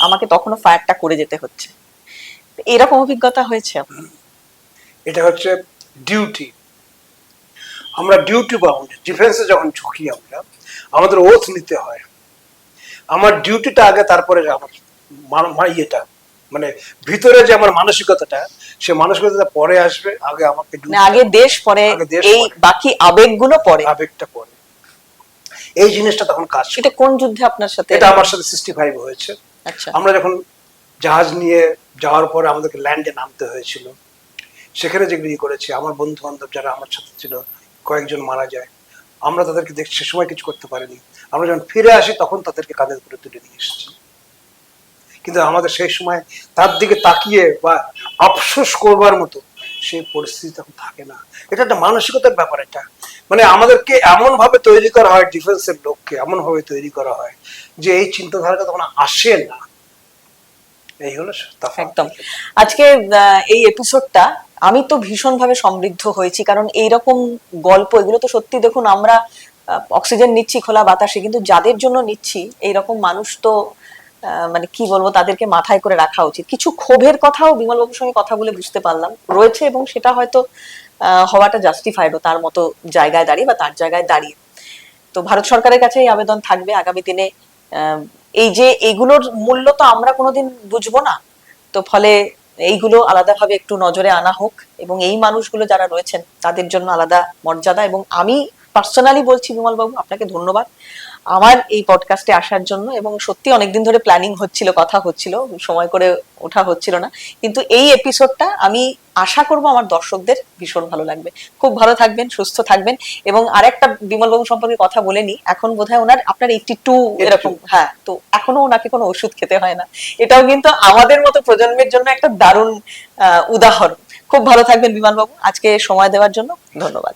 Speaker 2: আমাকে তখনও ফায়ারটা করে যেতে হচ্ছে। এরকম অভিজ্ঞতা হয়েছে আপনার?
Speaker 1: এটা হচ্ছে ডিউটি। আমরা ডিউটি পাবো, ডিফেন্সে যখন ঝুঁকি আমরা, আমাদের ওথ নিতে হয়। আমার ডিউটিটা আগে, তারপরে আমার ইয়েটা, মানে ভিতরে যে আমার মানসিকতাটা, সে মানসিকতাটা পরে আসবে। আগে আমাকে
Speaker 2: আগে দেশ, পরে এই বাকি আবেগগুলো পরে,
Speaker 1: আবেগটা পরে। এই জিনিসটা তখন কাজ।
Speaker 2: এটা কোন যুদ্ধে আপনার সাথে?
Speaker 1: এটা আমার সাথে 65 হয়েছে।
Speaker 2: আচ্ছা।
Speaker 1: আমরা যখন জাহাজ নিয়ে যাওয়ার পরে আমাদেরকে ল্যান্ডে নামতে হয়েছিল, সেখানে যেগুলি করেছি, আমার বন্ধু বান্ধব যারা আমার সাথে ছিল, কয়েকজন মারা যায়, আমরা তাদেরকে দেখছি, সে সময় কিছু করতে পারিনি। আমরা যখন ফিরে আসি তখন তাদেরকে কাঁধের উপরে তুলে নিয়ে এসেছি। কিন্তু আমাদের সেই সময় তার দিকে তাকিয়ে বা আফসোস করবার মতো সেই পরিস্থিতি তখন থাকে না। এটা একটা মানসিকতার ব্যাপার। এটা মানে আমাদেরকে এমন ভাবে তৈরি করা হয়, ডিফেন্সের লোককে এমন ভাবে তৈরি করা হয় যে এই চিন্তাধারাটা তখন আসে না। এই হলো তফাৎ।
Speaker 2: একদম। আজকে এই এপিসোডটা আমি তো ভীষণভাবে সমৃদ্ধ হয়েছি, কারণ এইরকম গল্প, এগুলো তো সত্যি, দেখুন আমরা অক্সিজেন নিচ্ছি খোলা বাতাসে, কিন্তু যাদের জন্য নিচ্ছি এইরকম মানুষ তো মানে কি বলবো, তাদেরকে মাথায় করে রাখা উচিত। কিছু ক্ষোভের কথাও বিমল বাবুর সঙ্গে কথা বলে বুঝতে পারলাম রয়েছে, এবং সেটা হয়তো হওয়াটা জাস্টিফাইডও তার মতো জায়গায় দাঁড়িয়ে বা তার জায়গায় দাঁড়িয়ে। তো ভারত সরকারের কাছে এই আবেদন থাকবে আগামী দিনে, এই যে এইগুলোর মূল্য তো আমরা কোনোদিন বুঝবো না, তো ফলে এইগুলো আলাদাভাবে একটু নজরে আনা হোক, এবং এই মানুষগুলো যারা রয়েছেন তাদের জন্য আলাদা মর্যাদা। এবং আমি পার্সোনালি বলছি বিমল বাবু, আপনাকে ধন্যবাদ আমার এই পডকাস্টে আসার জন্য। এবং সত্যি অনেকদিন ধরে প্ল্যানিং হচ্ছিল, কথা হচ্ছিল, সময় করে ওঠা হচ্ছিল না, কিন্তু এই এপিসোডটা আমি আশা করব আমার দর্শকদের ভীষণ ভালো লাগবে। খুব ভালো থাকবেন, সুস্থ থাকবেন। এবং আরেকটা বিমল বাবু সম্পর্কে কথা বলে নি, এখন বোধহয় ওনার আপনার 82 এরকম, হ্যাঁ, তো এখনো ওনাকে কোনো ওষুধ খেতে হয় না। এটাও কিন্তু আমাদের মতো প্রজন্মের জন্য একটা দারুণ উদাহরণ। খুব ভালো থাকবেন বিমান বাবু, আজকে সময় দেওয়ার জন্য ধন্যবাদ।